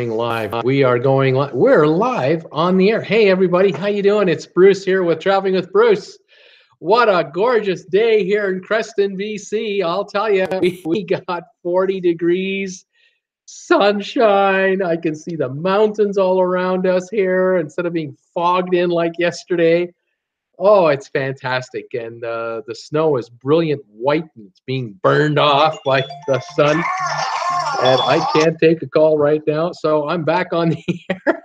live. We are going live. We're live on the air. Hey, everybody. How you doing? It's Bruce here with Traveling with Bruce. What a gorgeous day here in Creston, BC. I'll tell you, we got 40 degrees, sunshine. I can see the mountains all around us here instead of being fogged in like yesterday. Oh, it's fantastic. And the snow is brilliant white and it's being burned off by the sun. And I can't take a call right now, so I'm back on the air.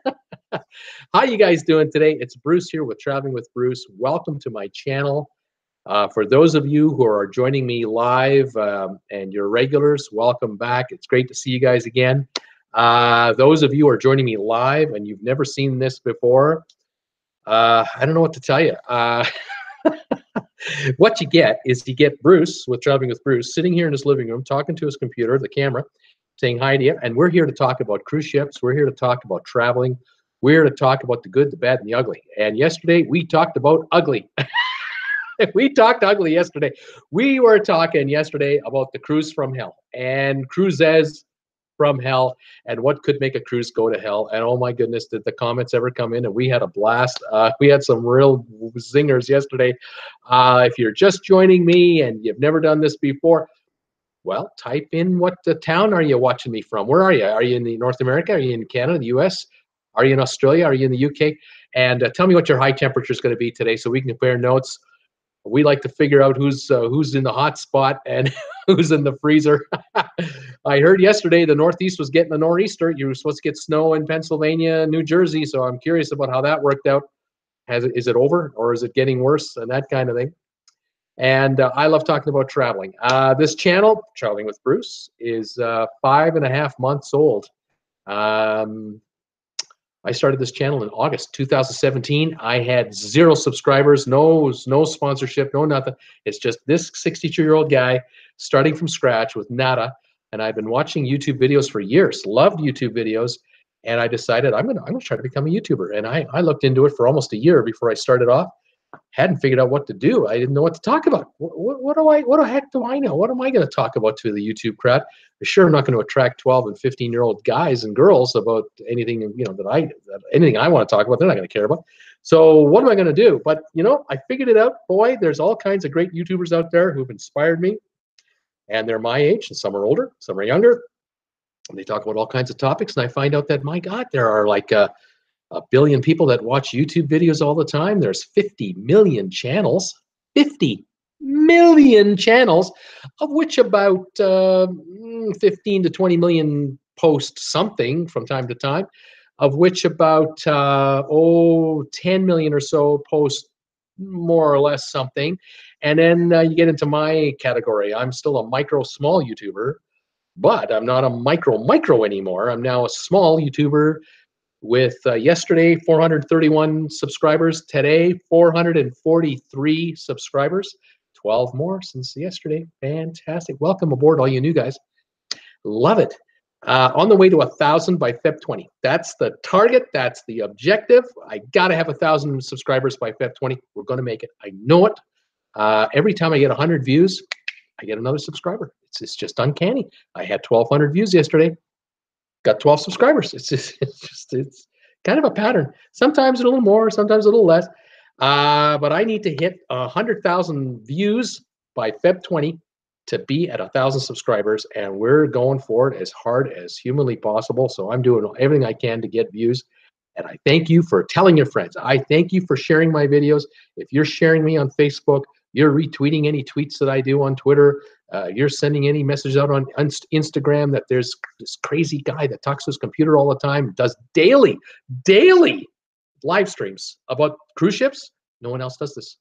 How you guys doing today? It's Bruce here with Traveling with Bruce. Welcome to my channel. For those of you who are joining me live and you're regulars, welcome back. It's great to see you guys again. Those of you who are joining me live and you've never seen this before, I don't know what to tell you. What you get is you get Bruce with Traveling with Bruce sitting here in his living room talking to his computer, the camera, saying hi to you. And we're here to talk about cruise ships. We're here to talk about traveling. We're here to talk about the good, the bad, and the ugly. And yesterday we talked about ugly. We talked ugly yesterday. We were talking yesterday about the cruise from hell and cruises from hell and what could make a cruise go to hell. And oh my goodness, did the comments ever come in? And we had a blast. We had some real zingers yesterday. If you're just joining me and you've never done this before, well, type in what the town are you watching me from? Where are you? Are you in the North America? Are you in Canada, the US? Are you in Australia? Are you in the UK? And tell me what your high temperature is going to be today so we can compare notes. We like to figure out who's in the hot spot and who's in the freezer. I heard yesterday the Northeast was getting a nor'easter. You were supposed to get snow in Pennsylvania, New Jersey. So I'm curious about how that worked out. Is it over or is it getting worse and that kind of thing? And I love talking about traveling. This channel, Traveling with Bruce, is 5.5 months old. I started this channel in August 2017. I had 0 subscribers, no sponsorship, no nothing. It's just this 62-year-old guy starting from scratch with nada. And I've been watching YouTube videos for years, loved YouTube videos. And I decided I'm gonna try to become a YouTuber. And I looked into it for almost a year before I started off. Hadn't figured out what to do. I didn't know what to talk about. What the heck do I know? What am I going to talk about to the YouTube crowd? For sure, I'm not going to attract 12 and 15-year-old guys and girls about anything, anything I want to talk about. They're not going to care about. So what am I going to do? But I figured it out. Boy, there's all kinds of great YouTubers out there who've inspired me, and they're my age, and some are older, some are younger. And they talk about all kinds of topics, and I find out that my God, there are like a billion people that watch YouTube videos all the time. There's 50 million channels, 50 million channels, of which about 15 to 20 million post something from time to time, of which about 10 million or so post more or less something. And then you get into my category. I'm still a micro small YouTuber, but I'm not a micro anymore. I'm now a small YouTuber with yesterday 431 subscribers, today 443 subscribers, 12 more since yesterday. Fantastic. Welcome aboard, all you new guys. Love it. On the way to 1,000 by Feb 20. That's the target. That's the objective. I got to have 1,000 subscribers by Feb 20. We're going to make it. I know it. Every time I get 100 views, I get another subscriber. It's just uncanny. I had 1,200 views yesterday. Got 12 subscribers. It's kind of a pattern. Sometimes a little more, sometimes a little less. But I need to hit 100,000 views by Feb 20 to be at 1,000 subscribers, and we're going for it as hard as humanly possible. So I'm doing everything I can to get views. And I thank you for telling your friends. I thank you for sharing my videos. If you're sharing me on Facebook, you're retweeting any tweets that I do on Twitter, you're sending any messages out on Instagram that there's this crazy guy that talks to his computer all the time, does daily live streams about cruise ships. No one else does this.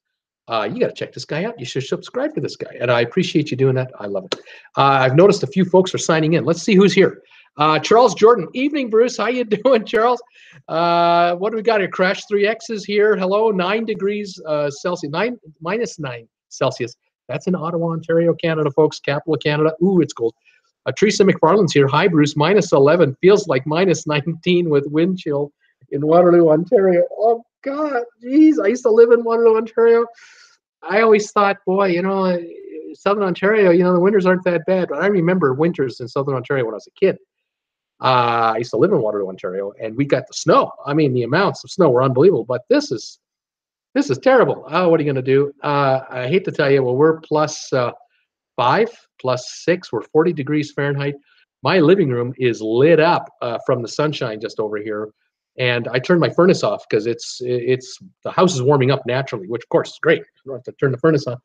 You got to check this guy out. You should subscribe to this guy. And I appreciate you doing that. I love it. I've noticed a few folks are signing in. Let's see who's here. Charles Jordan. Evening, Bruce. How you doing, Charles? What do we got here? Crash 3X is here. Hello. 9 degrees Celsius. -9 Celsius. That's in Ottawa, Ontario, Canada, folks. Capital of Canada. Ooh, it's cold. Teresa McFarland's here. Hi, Bruce. -11. Feels like -19 with wind chill in Waterloo, Ontario. Oh, God. Geez. I used to live in Waterloo, Ontario. I always thought, boy, Southern Ontario, the winters aren't that bad. But I remember winters in Southern Ontario when I was a kid. I used to live in Waterloo, Ontario, and we got the snow. I mean, the amounts of snow were unbelievable, but this is terrible. Oh, what are you going to do? I hate to tell you, well, we're +5, +6. We're 40 degrees Fahrenheit. My living room is lit up from the sunshine just over here, and I turned my furnace off because it's the house is warming up naturally, which of course is great. I don't have to turn the furnace on.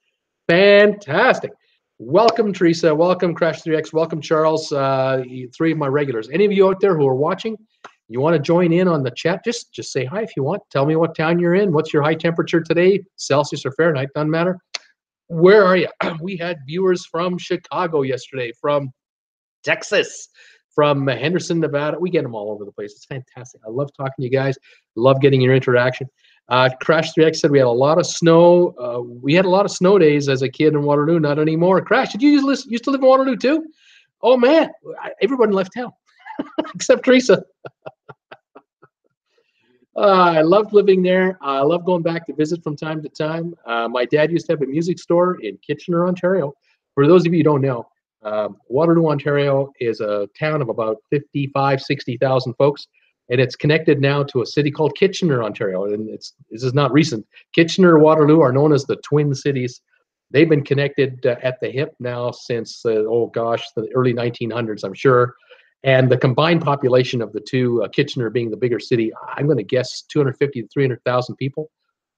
Fantastic. Welcome, Teresa. Welcome, Crash 3X. Welcome, Charles. Three of my regulars. Any of you out there who are watching, you want to join in on the chat, just say hi if you want. Tell me what town you're in. What's your high temperature today? Celsius or Fahrenheit, doesn't matter. Where are you? We had viewers from Chicago yesterday, from Texas, from Henderson, Nevada. We get them all over the place. It's fantastic. I love talking to you guys. Love getting your interaction. Crash 3X said we had a lot of snow. We had a lot of snow days as a kid in Waterloo. Not anymore. Crash, did you used to live in Waterloo too? Oh, man. Everyone left town except Teresa. I loved living there. I love going back to visit from time to time. My dad used to have a music store in Kitchener, Ontario. For those of you who don't know, Waterloo, Ontario is a town of about 55, 60,000 folks, and it's connected now to a city called Kitchener, Ontario. And this is not recent. Kitchener and Waterloo are known as the Twin Cities. They've been connected at the hip now since, the early 1900s, I'm sure. And the combined population of the two, Kitchener being the bigger city, I'm going to guess 250 to 300,000 people.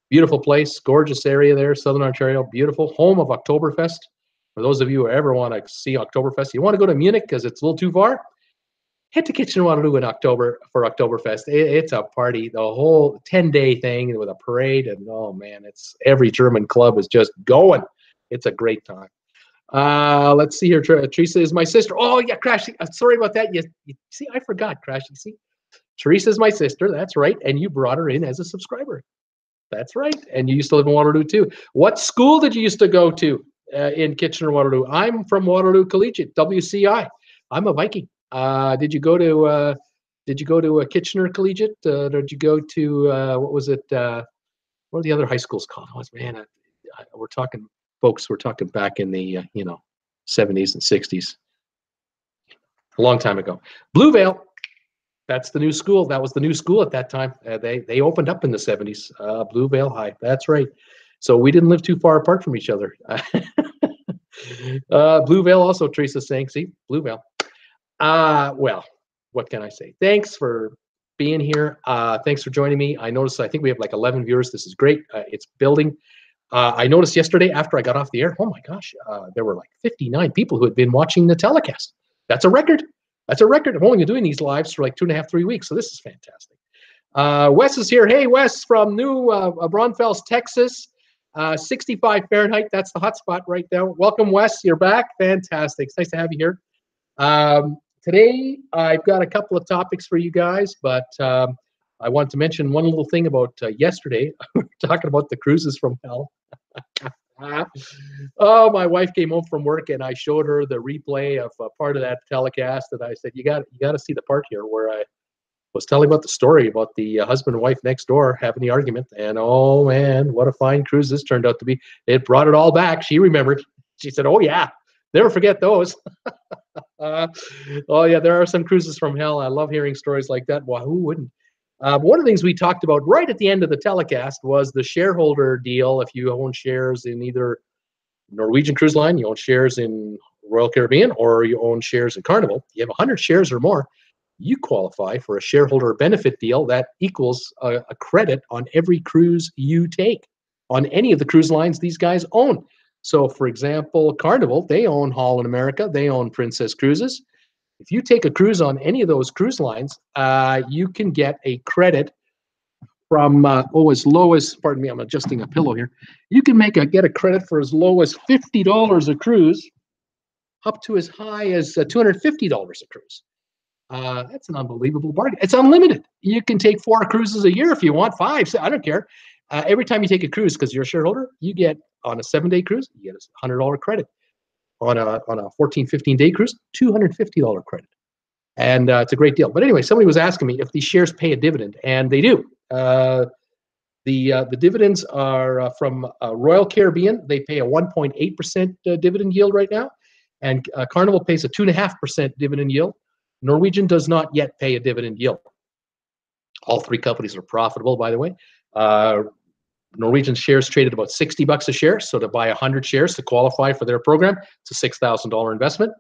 Beautiful place, gorgeous area there, Southern Ontario, beautiful. Home of Oktoberfest. For those of you who ever want to see Oktoberfest, you want to go to Munich because it's a little too far, head to Kitchener-Waterloo in October for Oktoberfest. It's a party, the whole 10-day thing with a parade, and oh man, it's every German club is just going. It's a great time. Let's see here. Teresa is my sister. Oh yeah, Crash. Sorry about that. You see, I forgot, Crash. You see, Teresa is my sister. That's right. And you brought her in as a subscriber. That's right. And you used to live in Waterloo too. What school did you used to go to in Kitchener, Waterloo? I'm from Waterloo Collegiate, WCI. I'm a Viking. Did you go to Kitchener Collegiate? Did you go to what was it? What are the other high schools called? Oh man, we're talking. Folks, we're talking back in the 70s and 60s, a long time ago. Blue Vale, that's the new school. That was the new school at that time. They opened up in the 70s. Blue Vale High, that's right. So we didn't live too far apart from each other. Blue Vale also, Teresa's saying, see, Blue Vale. Well, what can I say? Thanks for being here. Thanks for joining me. I think we have like 11 viewers. This is great. It's building. I noticed yesterday after I got off the air, oh my gosh, there were like 59 people who had been watching the telecast. That's a record. That's a record. I've only been doing these lives for like 2.5, 3 weeks, so this is fantastic. Wes is here. Hey, Wes from New Braunfels, Texas. 65 Fahrenheit. That's the hot spot right now. Welcome, Wes. You're back. Fantastic. It's nice to have you here. Today, I've got a couple of topics for you guys, but I want to mention one little thing about yesterday. We're talking about the cruises from hell. Oh, my wife came home from work and I showed her the replay of part of that telecast, and I said, you got to see the part here where I was telling about the story about the husband and wife next door having the argument. And oh man, what a fine cruise this turned out to be. It brought it all back. She remembered. She said, oh yeah, never forget those. Oh yeah, there are some cruises from hell. I love hearing stories like that. Well, who wouldn't? One of the things we talked about right at the end of the telecast was the shareholder deal. If you own shares in either Norwegian Cruise Line, you own shares in Royal Caribbean, or you own shares in Carnival, you have 100 shares or more, you qualify for a shareholder benefit deal that equals a credit on every cruise you take on any of the cruise lines these guys own. So, for example, Carnival, they own Holland America, they own Princess Cruises. If you take a cruise on any of those cruise lines, you can get a credit from as low as, pardon me, I'm adjusting a pillow here. You can get a credit for as low as $50 a cruise, up to as high as $250 a cruise. That's an unbelievable bargain. It's unlimited. You can take 4 cruises a year if you want, 5. I don't care. Every time you take a cruise, because you're a shareholder, you get on a 7-day cruise, you get a $100 credit. On a 14, 15-day cruise, $250 credit. And it's a great deal. But anyway, somebody was asking me if these shares pay a dividend, and they do. The dividends are from Royal Caribbean. They pay a 1.8% dividend yield right now, and Carnival pays a 2.5% dividend yield. Norwegian does not yet pay a dividend yield. All three companies are profitable, by the way. Norwegian shares traded about $60 a share. So to buy 100 shares to qualify for their program, it's a $6,000 investment.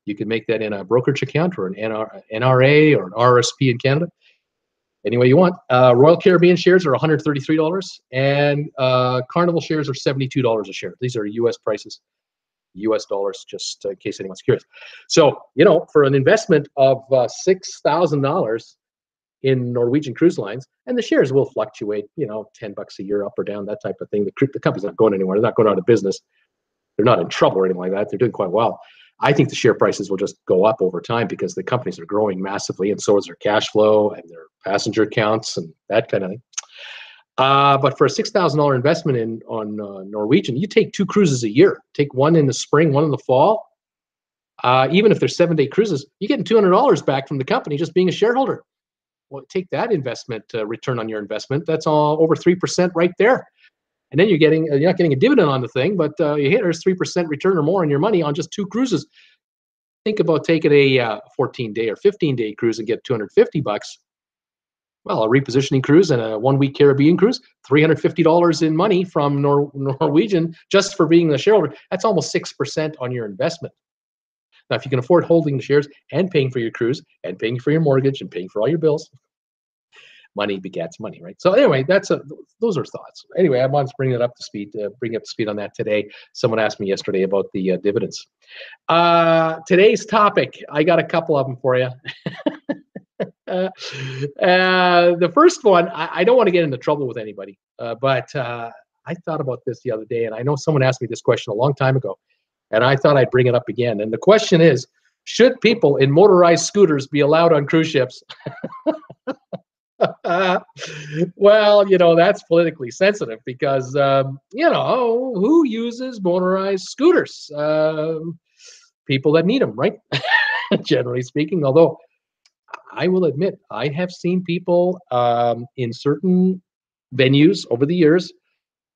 You can make that in a brokerage account or an NRA or an RSP in Canada, any way you want. Royal Caribbean shares are $133, and Carnival shares are $72 a share. These are U.S. prices, U.S. dollars, just in case anyone's curious. So, for an investment of $6,000 in Norwegian Cruise Lines, and the shares will fluctuate, $10 a year up or down, that type of thing. The company's not going anywhere. They're not going out of business. They're not in trouble or anything like that. They're doing quite well. I think the share prices will just go up over time because the companies are growing massively, and so is their cash flow and their passenger counts and that kind of thing. But for a $6,000 investment on Norwegian, you take 2 cruises a year. Take one in the spring, one in the fall. Even if they're 7-day cruises, you're getting $200 back from the company just being a shareholder. Well, take that investment return on your investment. That's all over 3% right there. And then you're not getting a dividend on the thing, but there's 3% return or more on your money on just 2 cruises. Think about taking a 14-day or 15-day cruise and get $250. Well, a repositioning cruise and a 1-week Caribbean cruise, $350 in money from Norwegian just for being a shareholder. That's almost 6% on your investment. Now, if you can afford holding the shares and paying for your cruise and paying for your mortgage and paying for all your bills, money begets money, right? So anyway, those are thoughts. Anyway, I wanted to bring up to speed on that today. Someone asked me yesterday about the dividends. Today's topic, I got a couple of them for you. The first one, I don't want to get into trouble with anybody, but I thought about this the other day, and I know someone asked me this question a long time ago, and I thought I'd bring it up again. And the question is, should people in motorized scooters be allowed on cruise ships? Well, that's politically sensitive because, who uses motorized scooters? People that need them, right? Generally speaking, although I will admit, I have seen people in certain venues over the years.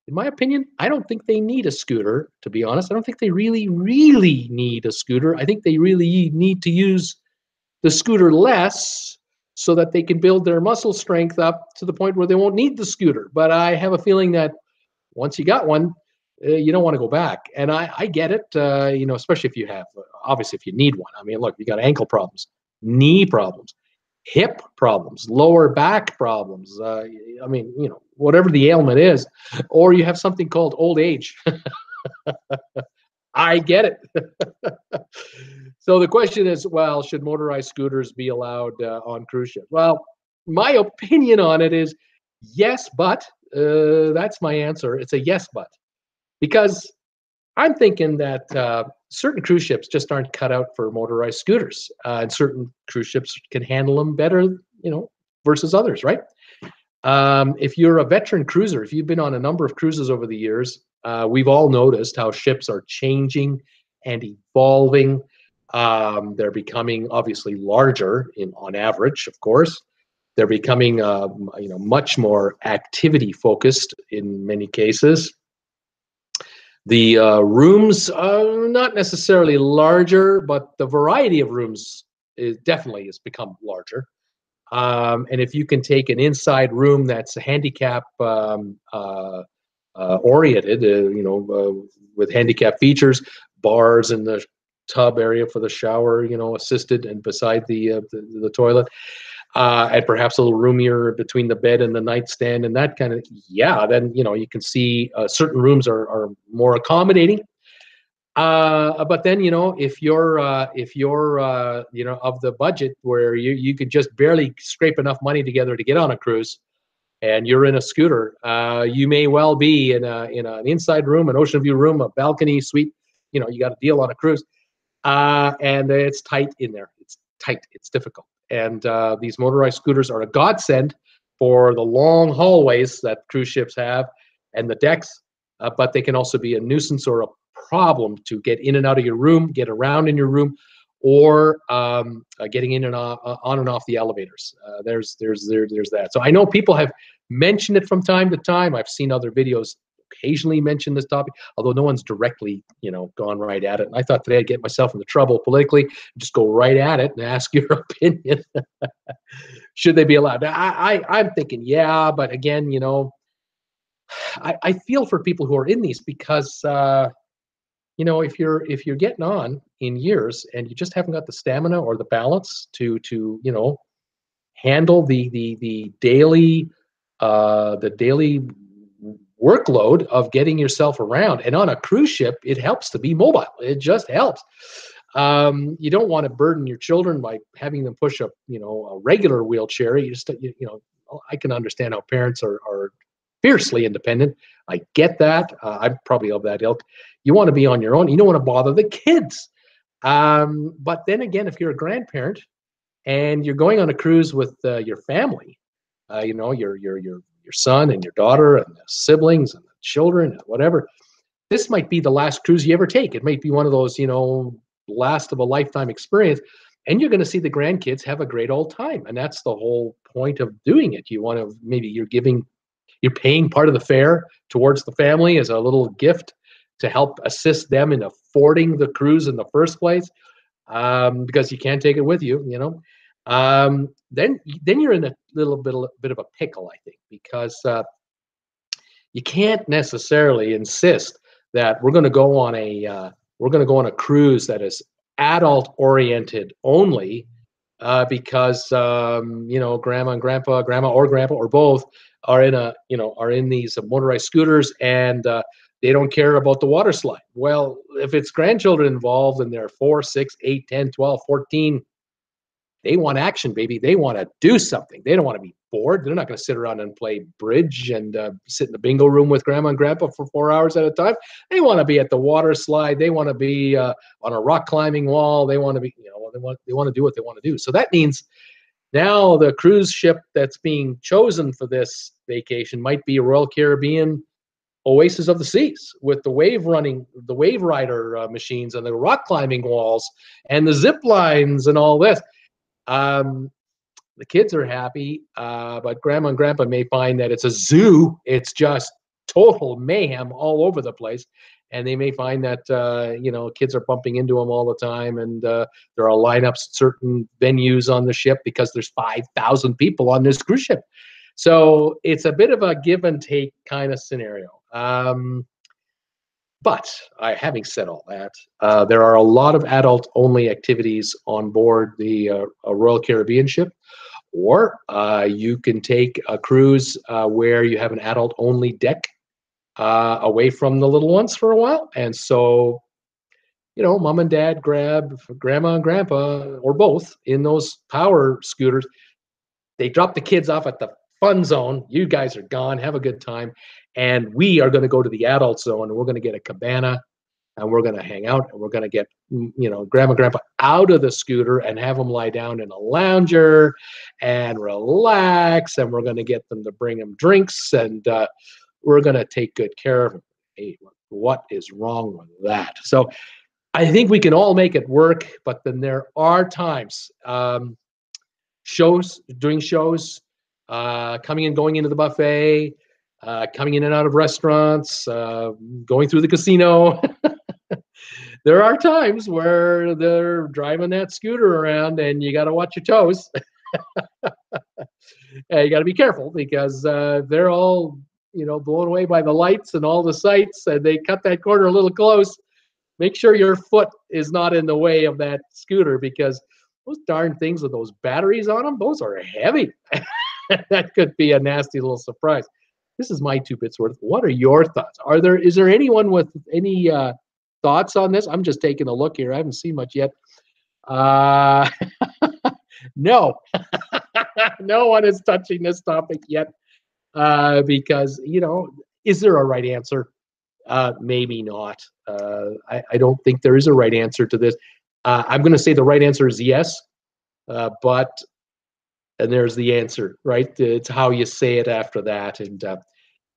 In my opinion, I don't think they need a scooter, to be honest. I don't think they really, really need a scooter. I think they really need to use the scooter less so that they can build their muscle strength up to the point where they won't need the scooter. But I have a feeling that once you got one, you don't want to go back. And I get it, especially if you have, obviously if you need one. I mean, look, you got ankle problems, knee problems, hip problems, lower back problems. Whatever the ailment is, or you have something called old age. I get it. So the question is, well, should motorized scooters be allowed on cruise ships? Well, my opinion on it is yes, but that's my answer. It's a yes, but. Because I'm thinking that certain cruise ships just aren't cut out for motorized scooters, and certain cruise ships can handle them better, versus others, right? If you're a veteran cruiser, if you've been on a number of cruises over the years, we've all noticed how ships are changing and evolving. They're becoming obviously larger on average, of course. They're becoming, much more activity focused in many cases. The rooms are not necessarily larger, but the variety of rooms definitely has become larger. And if you can take an inside room that's handicap oriented, with handicap features, bars in the tub area for the shower, assisted and beside the toilet, and perhaps a little roomier between the bed and the nightstand and that kind of, then, you can see certain rooms are more accommodating. But then, if you're of the budget where you could just barely scrape enough money together to get on a cruise, and you're in a scooter, you may well be in an inside room, an ocean view room, a balcony suite. You got a deal on a cruise, and it's tight in there. It's tight. It's difficult. And these motorized scooters are a godsend for the long hallways that cruise ships have and the decks, but they can also be a nuisance or a problem to get in and out of your room, get around in your room, or getting in and on and off the elevators. There's that. So I know people have mentioned it from time to time. I've seen other videos occasionally mention this topic, although no one's directly, gone right at it. And I thought today I'd get myself into trouble politically, just go right at it and ask your opinion. Should they be allowed? I'm thinking, yeah, but again, I feel for people who are in these because if you're getting on in years and you just haven't got the stamina or the balance to handle the daily workload of getting yourself around. And on a cruise ship, it helps to be mobile. It just helps. You don't want to burden your children by having them push a regular wheelchair. I can understand how parents are fiercely independent. I get that. I'm probably of that ilk. You want to be on your own. You don't want to bother the kids. But then again, if you're a grandparent and you're going on a cruise with your family, your son and your daughter and the siblings and the children and whatever, this might be the last cruise you ever take. It might be one of those, last of a lifetime experience. And you're going to see the grandkids have a great old time. And that's the whole point of doing it. Maybe you're paying part of the fare towards the family as a little gift to help assist them in affording the cruise in the first place, because you can't take it with you, then you're in a little bit of a pickle, I think, because you can't necessarily insist that we're going to go on a cruise that is adult oriented only, because grandma and grandpa, grandma or grandpa or both are in these motorized scooters, and they don't care about the water slide. Well, if it's grandchildren involved and they're 4, 6, 8, 10, 12, 14, they want action, baby. They want to do something. They don't want to be bored. They're not going to sit around and play bridge and sit in the bingo room with grandma and grandpa for 4 hours at a time. They want to be at the water slide. They want to be on a rock climbing wall. They want to be, they want to do what they want to do. So that means now the cruise ship that's being chosen for this vacation might be a Royal Caribbean Oasis of the Seas with the wave rider machines and the rock climbing walls and the zip lines and all this. The kids are happy, but grandma and grandpa may find that it's a zoo. It's just total mayhem all over the place. And they may find that, kids are bumping into them all the time. And there are lineups at certain venues on the ship because there's 5,000 people on this cruise ship. So it's a bit of a give and take kind of scenario. But having said all that, there are a lot of adult-only activities on board the Royal Caribbean ship, or you can take a cruise where you have an adult-only deck away from the little ones for a while. And so, mom and dad grab grandma and grandpa, or both, in those power scooters. They drop the kids off at the fun zone. You guys are gone. Have a good time. And we are going to go to the adult zone, and we're going to get a cabana, and we're going to hang out, and we're going to get, grandma and grandpa out of the scooter and have them lie down in a lounger and relax. And we're going to get them to bring them drinks, and we're going to take good care of them. Hey, what is wrong with that? So I think we can all make it work, but then there are times, doing shows, coming and going into the buffet, coming in and out of restaurants, going through the casino. There are times where they're driving that scooter around and you got to watch your toes. You got to be careful because they're all, blown away by the lights and all the sights, and they cut that corner a little close. Make sure your foot is not in the way of that scooter, because those darn things with those batteries on them, those are heavy. That could be a nasty little surprise. This is my 2 bits worth. What are your thoughts? Is there anyone with any thoughts on this? I'm just taking a look here. I haven't seen much yet. No. No one is touching this topic yet, because, is there a right answer? Maybe not. I don't think there is a right answer to this. I'm going to say the right answer is yes, and there's the answer, right? It's how you say it after that. And,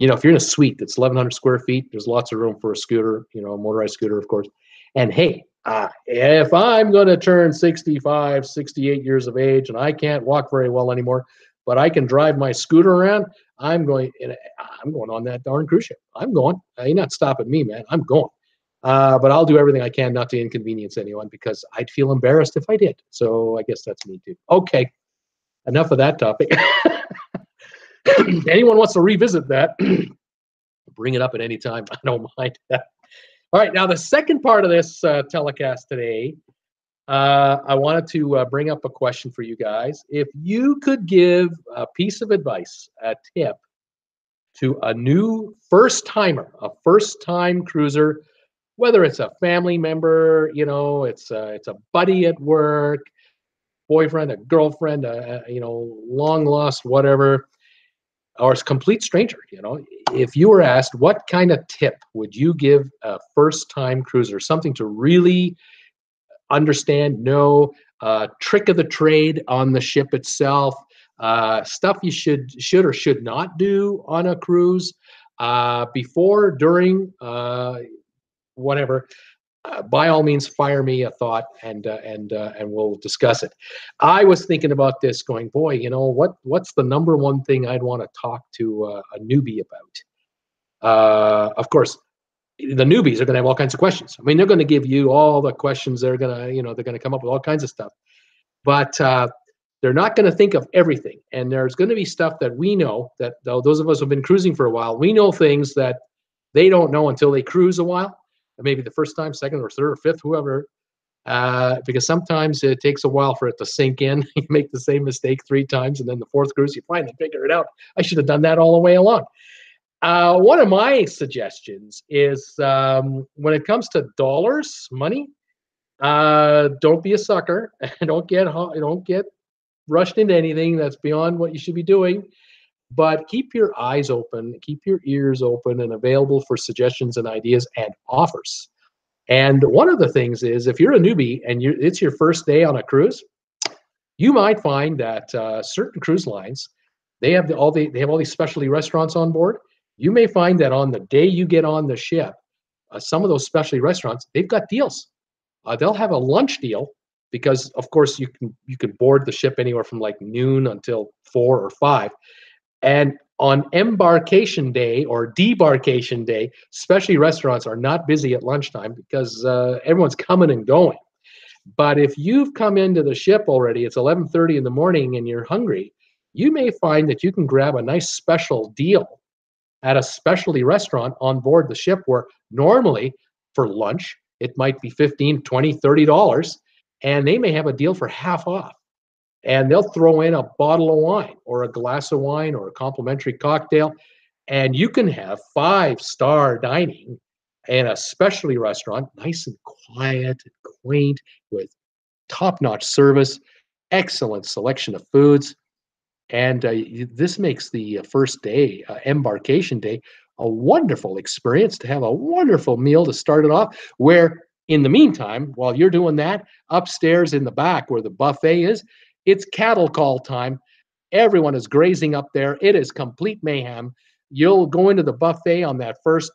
if you're in a suite that's 1,100 square feet, there's lots of room for a scooter, a motorized scooter, of course. And hey, if I'm going to turn 65, 68 years of age and I can't walk very well anymore, but I can drive my scooter around, I'm going, I'm going on that darn cruise ship. I'm going. You're not stopping me, man. I'm going. But I'll do everything I can not to inconvenience anyone because I'd feel embarrassed if I did. So I guess that's me too. Okay, enough of that topic. Anyone wants to revisit that, bring it up at any time. I don't mind that. All right, now the second part of this telecast today, I wanted to bring up a question for you guys. If you could give a piece of advice, a tip, to a new first timer, a first time cruiser, whether it's a family member, it's a buddy at work, boyfriend, a girlfriend, long lost, whatever, or a complete stranger, if you were asked what kind of tip would you give a first time cruiser, something to really understand, know, trick of the trade on the ship itself, stuff you should or should not do on a cruise, before, during, whatever. By all means, fire me a thought, and we'll discuss it. I was thinking about this, going, boy, what's the number one thing I'd want to talk to a newbie about? Of course, the newbies are going to have all kinds of questions. I mean, they're going to give you all the questions. They're going to come up with all kinds of stuff, but they're not going to think of everything. And there's going to be stuff that we know, that those of us who've been cruising for a while, we know things that they don't know until they cruise a while, maybe the first time, second or third or fifth, whoever, because sometimes it takes a while for it to sink in. You make the same mistake 3 times, and then the fourth cruise, you finally figure it out. I should have done that all the way along. One of my suggestions is, when it comes to dollars, money, don't be a sucker. Don't get rushed into anything that's beyond what you should be doing. But keep your eyes open, keep your ears open and available for suggestions and ideas and offers. And one of the things is, if you're a newbie and it's your first day on a cruise, you might find that certain cruise lines, they have all these specialty restaurants on board. You may find that on the day you get on the ship, some of those specialty restaurants, they've got deals. They'll have a lunch deal because, of course, you can board the ship anywhere from like noon until 4 or 5. And on embarkation day or debarkation day, specialty restaurants are not busy at lunchtime because everyone's coming and going. But if you've come into the ship already, it's 11:30 in the morning and you're hungry, you may find that you can grab a nice special deal at a specialty restaurant on board the ship, where normally for lunch it might be $15, $20, $30, and they may have a deal for half off. And they'll throw in a bottle of wine or a glass of wine or a complimentary cocktail, and you can have 5-star dining in a specialty restaurant, nice and quiet and quaint, with top-notch service, excellent selection of foods. And this makes the first day, embarkation day, a wonderful experience, to have a wonderful meal to start it off. Where in the meantime, while you're doing that, upstairs in the back where the buffet is, it's cattle call time. Everyone is grazing up there. It is complete mayhem. You'll go into the buffet on that first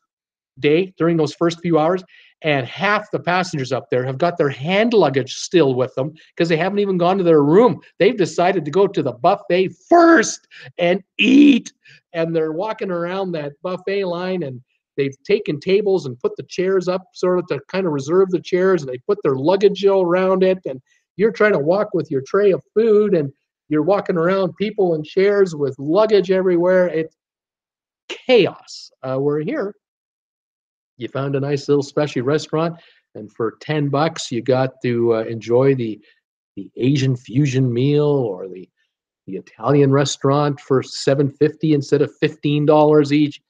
day, during those first few hours, and half the passengers up there have got their hand luggage still with them because they haven't even gone to their room. They've decided to go to the buffet first and eat, and they're walking around that buffet line, and they've taken tables and put the chairs up sort of to kind of reserve the chairs, and they put their luggage all around it, and you're trying to walk with your tray of food, and you're walking around people in chairs with luggage everywhere. It's chaos. We're here. You found a nice little specialty restaurant, and for $10 you got to enjoy the Asian fusion meal, or the Italian restaurant for $7.50 instead of $15 each.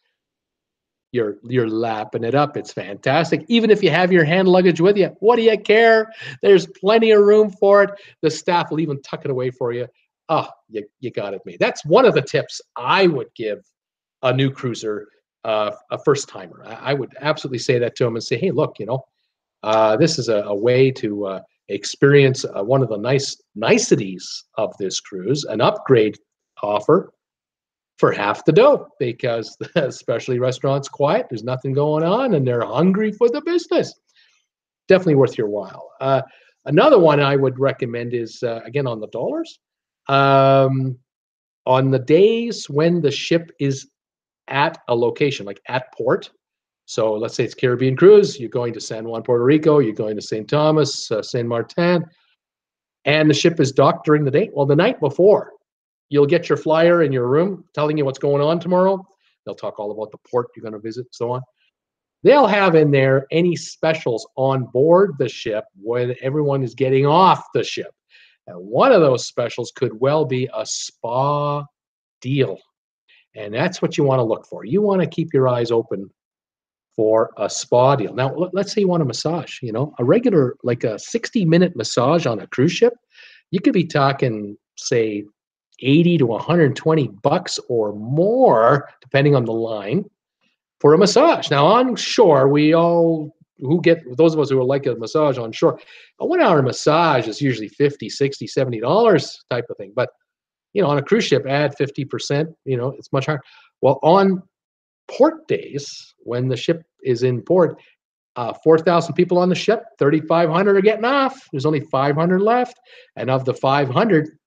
You're lapping it up. It's fantastic. Even if you have your hand luggage with you, what do you care? There's plenty of room for it. The staff will even tuck it away for you. Oh, you got it made. That's one of the tips I would give a new cruiser, a first timer. I would absolutely say that to them and say, hey, look, this is a way to experience one of the niceties of this cruise, an upgrade offer for half the dough, because especially restaurants quiet, there's nothing going on, and they're hungry for the business. Definitely worth your while. Another one I would recommend is, again, on the dollars. On the days when the ship is at a location, like at port, so let's say it's Caribbean cruise, you're going to San Juan, Puerto Rico, you're going to St. Thomas, Saint Martin, and the ship is docked during the day. Well, the night before, you'll get your flyer in your room telling you what's going on tomorrow. They'll talk all about the port you're going to visit, so on. They'll have in there any specials on board the ship when everyone is getting off the ship. And one of those specials could well be a spa deal. And that's what you want to look for. You want to keep your eyes open for a spa deal. Now, let's say you want a massage, a regular, like a 60-minute massage on a cruise ship, you could be talking, say, 80 to 120 bucks or more, depending on the line, for a massage. Now, on shore, those of us who like a massage on shore, a 1 hour massage is usually $50, $60, $70 type of thing. But, on a cruise ship, add 50%, it's much higher. Well, on port days, when the ship is in port, 4,000 people on the ship, 3,500 are getting off. There's only 500 left. And of the 500,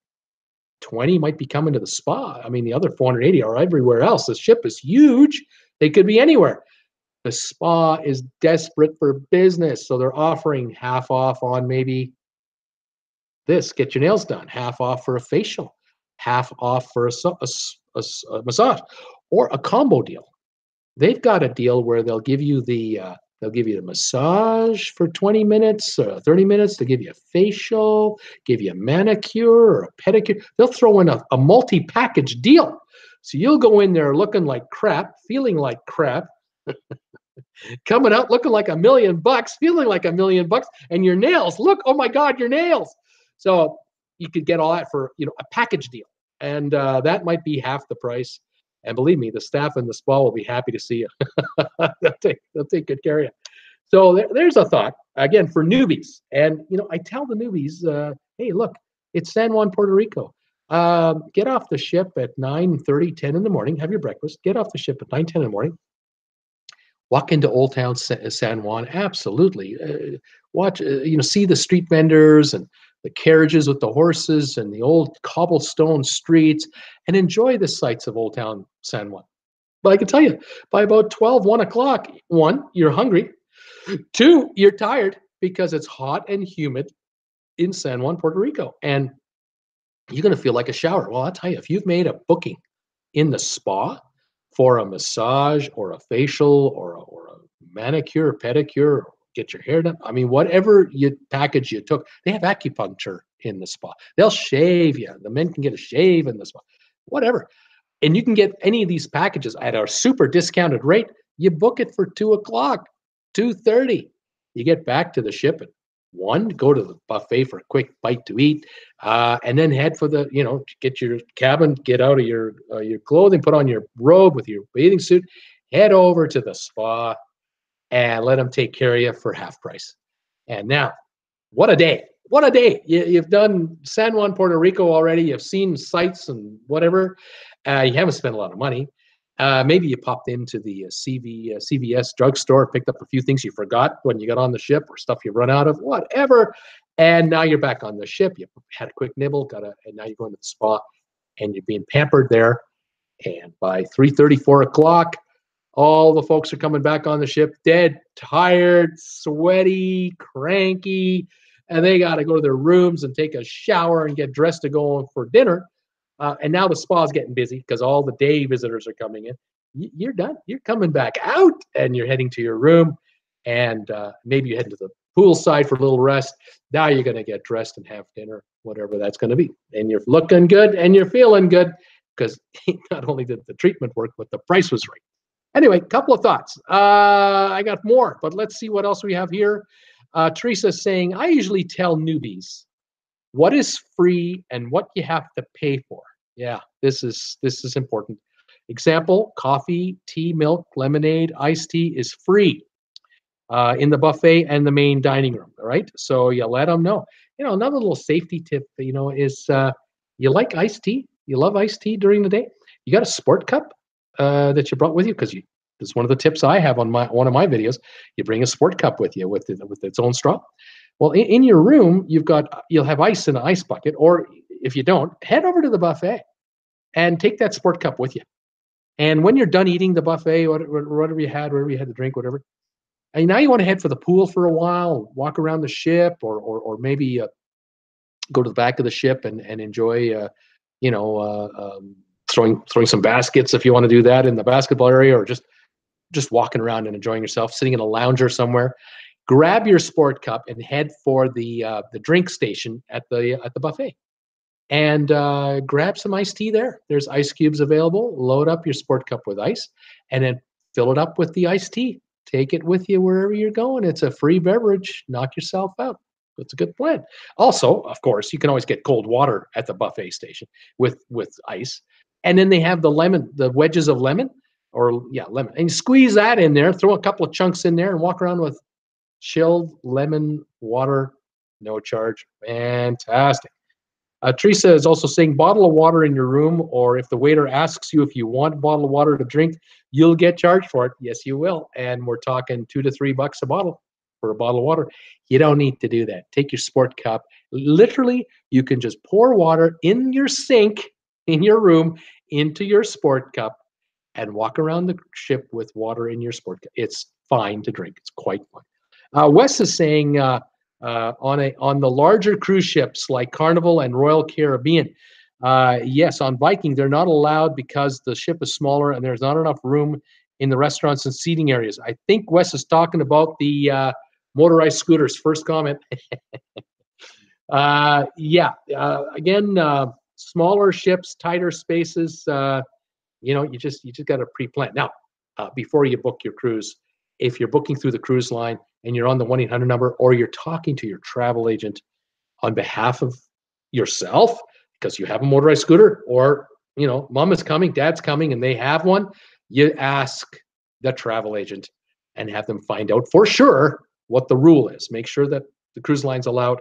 20 might be coming to the spa. I mean, the other 480 are everywhere else. The ship is huge. They could be anywhere. The spa is desperate for business. So they're offering half off on maybe this, get your nails done, half off for a facial, half off for a massage, or a combo deal. They've got a deal where they'll give you the massage for 20 minutes, 30 minutes. They'll give you a facial, give you a manicure or a pedicure. They'll throw in a multi-package deal. So you'll go in there looking like crap, feeling like crap, coming out looking like $1 million, feeling like $1 million, and your nails, look, oh my God, your nails. So you could get all that for a package deal, and that might be half the price. And believe me, the staff in the spa will be happy to see you. they'll take good care of you. So there's a thought, again, for newbies. And, I tell the newbies, hey, look, it's San Juan, Puerto Rico. Get off the ship at 9:30, 10 in the morning. Have your breakfast. Get off the ship at 9, 10 in the morning. Walk into Old Town San Juan. Absolutely. Watch, see the street vendors and the carriages with the horses and the old cobblestone streets, and enjoy the sights of Old Town San Juan. But I can tell you, by about 12, 1 o'clock, 1, you're hungry. 2, you're tired because it's hot and humid in San Juan, Puerto Rico. And you're going to feel like a shower. Well, I'll tell you, if you've made a booking in the spa for a massage or a facial or a manicure, pedicure, get your hair done. I mean, whatever package you took, they have acupuncture in the spa. They'll shave you. The men can get a shave in the spa, whatever. And you can get any of these packages at a super discounted rate. You book it for 2 o'clock, 2:30. You get back to the ship at 1, go to the buffet for a quick bite to eat, and then head for get your cabin, get out of your clothing, put on your robe with your bathing suit, head over to the spa, and let them take care of you for half price. And now, what a day. What a day. You've done San Juan, Puerto Rico already. You've seen sights and whatever. You haven't spent a lot of money. Maybe you popped into the CVS drugstore, picked up a few things you forgot when you got on the ship or stuff you run out of, whatever. And now you're back on the ship. You had a quick nibble, and now you're going to the spa, and you're being pampered there. And by 3:30, 4 o'clock, all the folks are coming back on the ship, dead, tired, sweaty, cranky, and they got to go to their rooms and take a shower and get dressed to go for dinner. And now the spa's getting busy because all the day visitors are coming in. You're done. You're coming back out, and you're heading to your room, and maybe you head to the poolside for a little rest. Now you're going to get dressed and have dinner, whatever that's going to be. And you're looking good, and you're feeling good because not only did the treatment work, but the price was right. Anyway, couple of thoughts. I got more, but let's see what else we have here. Teresa's saying, I usually tell newbies what is free and what you have to pay for. Yeah, this is important. Example, coffee, tea, milk, lemonade, iced tea is free in the buffet and the main dining room, all right? So you let them know. Another little safety tip, is you like iced tea? You love iced tea during the day? You got a sport cup that you brought with you? Because this is one of the tips I have on one of my videos. You bring a sport cup with you with its own straw. Well, in your room, you'll have ice in an ice bucket, or if you don't, head over to the buffet and take that sport cup with you. And when you're done eating the buffet, whatever you had to drink, whatever, and now you want to head for the pool for a while, walk around the ship, or maybe go to the back of the ship and enjoy, you know, throwing some baskets if you want to do that in the basketball area, or just walking around and enjoying yourself, sitting in a lounger somewhere. Grab your sport cup and head for the drink station at the buffet, and grab some iced tea there. There's ice cubes available. Load up your sport cup with ice, and then fill it up with the iced tea. Take it with you wherever you're going. It's a free beverage. Knock yourself out. That's a good plan. Also, of course, you can always get cold water at the buffet station with ice. And then they have the wedges of lemon, lemon. And you squeeze that in there, throw a couple of chunks in there, and walk around with chilled lemon water, no charge. Fantastic. Teresa is also saying, bottle of water in your room, or if the waiter asks you if you want a bottle of water to drink, you'll get charged for it. Yes, you will. And we're talking $2 to $3 a bottle for a bottle of water. You don't need to do that. Take your sport cup. Literally, you can just pour water in your sink in your room into your sport cup and walk around the ship with water in your sport cup. It's fine to drink. It's quite fine. Wes is saying, on the larger cruise ships like Carnival and Royal Caribbean, yes, on Viking they're not allowed because the ship is smaller and there's not enough room in the restaurants and seating areas. I think Wes is talking about the motorized scooters. First comment. Again, smaller ships, tighter spaces. You just got to pre-plan. Now, before you book your cruise, if you're booking through the cruise line and you're on the 1-800 number, or you're talking to your travel agent on behalf of yourself because you have a motorized scooter, or mom is coming, dad's coming, and they have one, you ask the travel agent and have them find out for sure what the rule is. Make sure that the cruise line's allowed.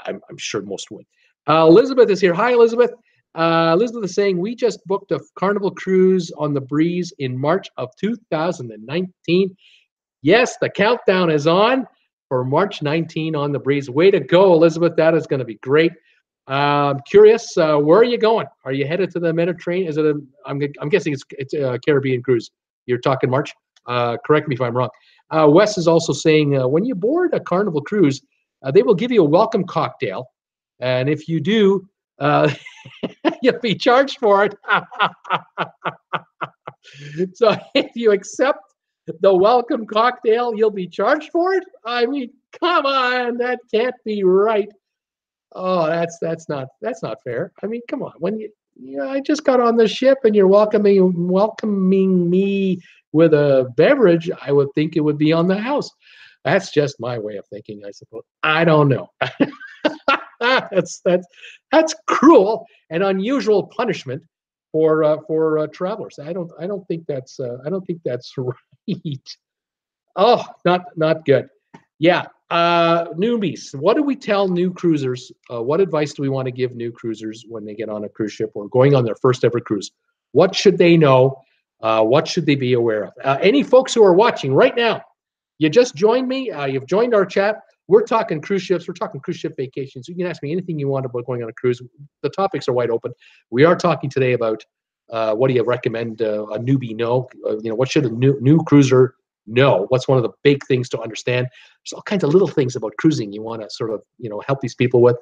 I'm sure most would. Elizabeth is here. Hi, Elizabeth. Elizabeth is saying, we just booked a Carnival cruise on the Breeze in March of 2019. Yes, the countdown is on for March 19 on the Breeze. Way to go, Elizabeth. That is going to be great. Curious, where are you going? Are you headed to the Mediterranean? Is it I'm guessing it's a Caribbean cruise. You're talking March. Correct me if I'm wrong. Wes is also saying, when you board a Carnival cruise, they will give you a welcome cocktail. And if you do, you'll be charged for it. So if you accept the welcome cocktail, you'll be charged for it? I mean, come on, that can't be right. Oh, that's not fair. I mean, come on. When I just got on the ship and you're welcoming me with a beverage, I would think it would be on the house. That's just my way of thinking, I suppose. I don't know. That's cruel and unusual punishment for travelers. I don't think that's right. Oh, not good. Yeah. Newbies. What do we tell new cruisers? What advice do we want to give new cruisers when they get on a cruise ship or going on their first ever cruise? What should they know? What should they be aware of? Any folks who are watching right now, you just joined me. You've joined our chat. We're talking cruise ships. We're talking cruise ship vacations. You can ask me anything you want about going on a cruise. The topics are wide open. We are talking today about what do you recommend a newbie know? What should a new cruiser know? What's one of the big things to understand? There's all kinds of little things about cruising you want to sort of help these people with.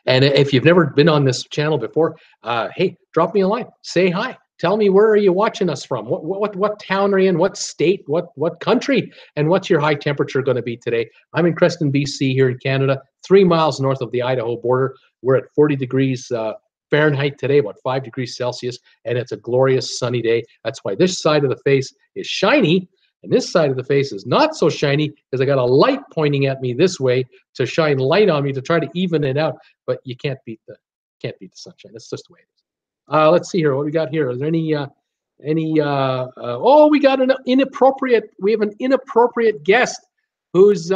And if you've never been on this channel before, hey, drop me a line. Say hi. Tell me, where are you watching us from? What town are you in? What state? What country? And what's your high temperature going to be today? I'm in Creston, BC, here in Canada, 3 miles north of the Idaho border. We're at 40 degrees Fahrenheit today, about 5 degrees Celsius, and it's a glorious sunny day. That's why this side of the face is shiny, and this side of the face is not so shiny because I got a light pointing at me this way to shine light on me to try to even it out. But you can't beat the sunshine. That's just the way it is. Let's see here. What we got here? Is there any? Oh, we got an inappropriate. We have an inappropriate guest who's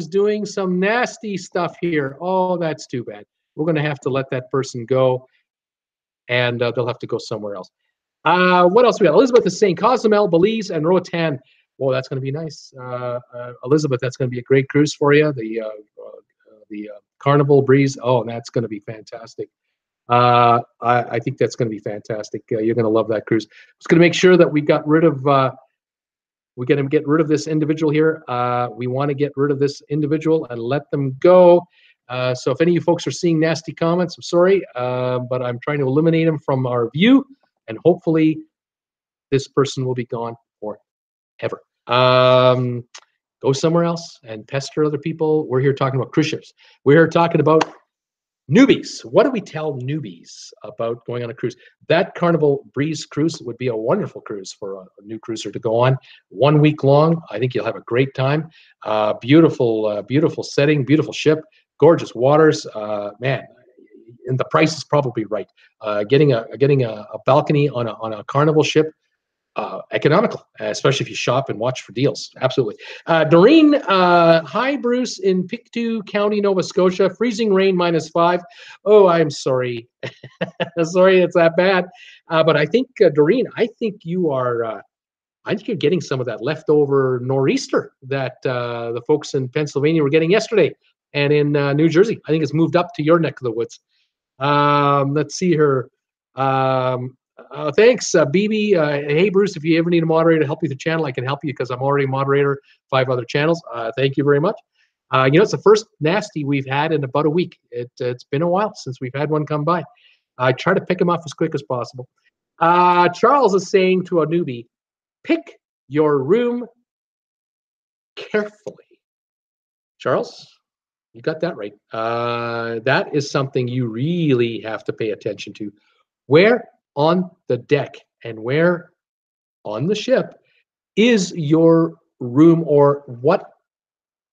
doing some nasty stuff here. Oh, that's too bad. We're going to have to let that person go, and they'll have to go somewhere else. What else we got? Elizabeth is saying Cozumel, Belize, and Roatan. Well, that's going to be nice. Elizabeth, that's going to be a great cruise for you. The Carnival Breeze. Oh, that's going to be fantastic. I think that's going to be fantastic. You're going to love that cruise. It's going to make sure that we got rid of. We're going to get rid of this individual here. We want to get rid of this individual and let them go. So if any of you folks are seeing nasty comments, I'm sorry, but I'm trying to eliminate them from our view, and hopefully this person will be gone forever. Go somewhere else and pester other people. We're here talking about cruise ships. We're here talking about newbies. What do we tell newbies about going on a cruise? That Carnival Breeze cruise would be a wonderful cruise for a new cruiser to go on. 1 week long. I think you'll have a great time. Beautiful setting, beautiful ship, gorgeous waters. Man, and the price is probably right. Getting a balcony on a Carnival ship. Economical, especially if you shop and watch for deals. Absolutely. Doreen, hi, Bruce, in Pictou County, Nova Scotia. Freezing rain, -5. Oh, I'm sorry. Sorry it's that bad. But I think, Doreen, I think you are, I think you're getting some of that leftover nor'easter that the folks in Pennsylvania were getting yesterday and in New Jersey. I think it's moved up to your neck of the woods. Let's see her. Thanks, BB. Hey, Bruce, if you ever need a moderator to help you with the channel, I can help you because I'm already a moderator, 5 other channels. Thank you very much. It's the first nasty we've had in about a week. It's been a while since we've had one come by. I try to pick them off as quick as possible. Charles is saying to a newbie, pick your room carefully. Charles, you got that right. That is something you really have to pay attention to. Where on the deck and where on the ship is your room, or what?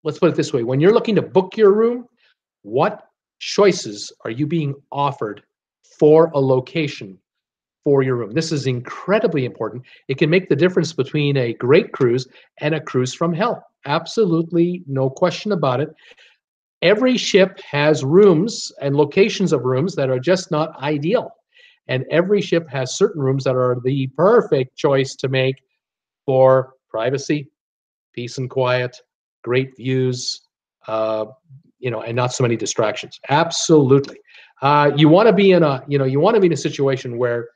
Let's put it this way. When you're looking to book your room, what choices are you being offered for a location for your room? This is incredibly important. It can make the difference between a great cruise and a cruise from hell. Absolutely no question about it. Every ship has rooms and locations of rooms that are just not ideal. And every ship has certain rooms that are the perfect choice to make for privacy, peace and quiet, great views, and not so many distractions. Absolutely. You want to be in a situation where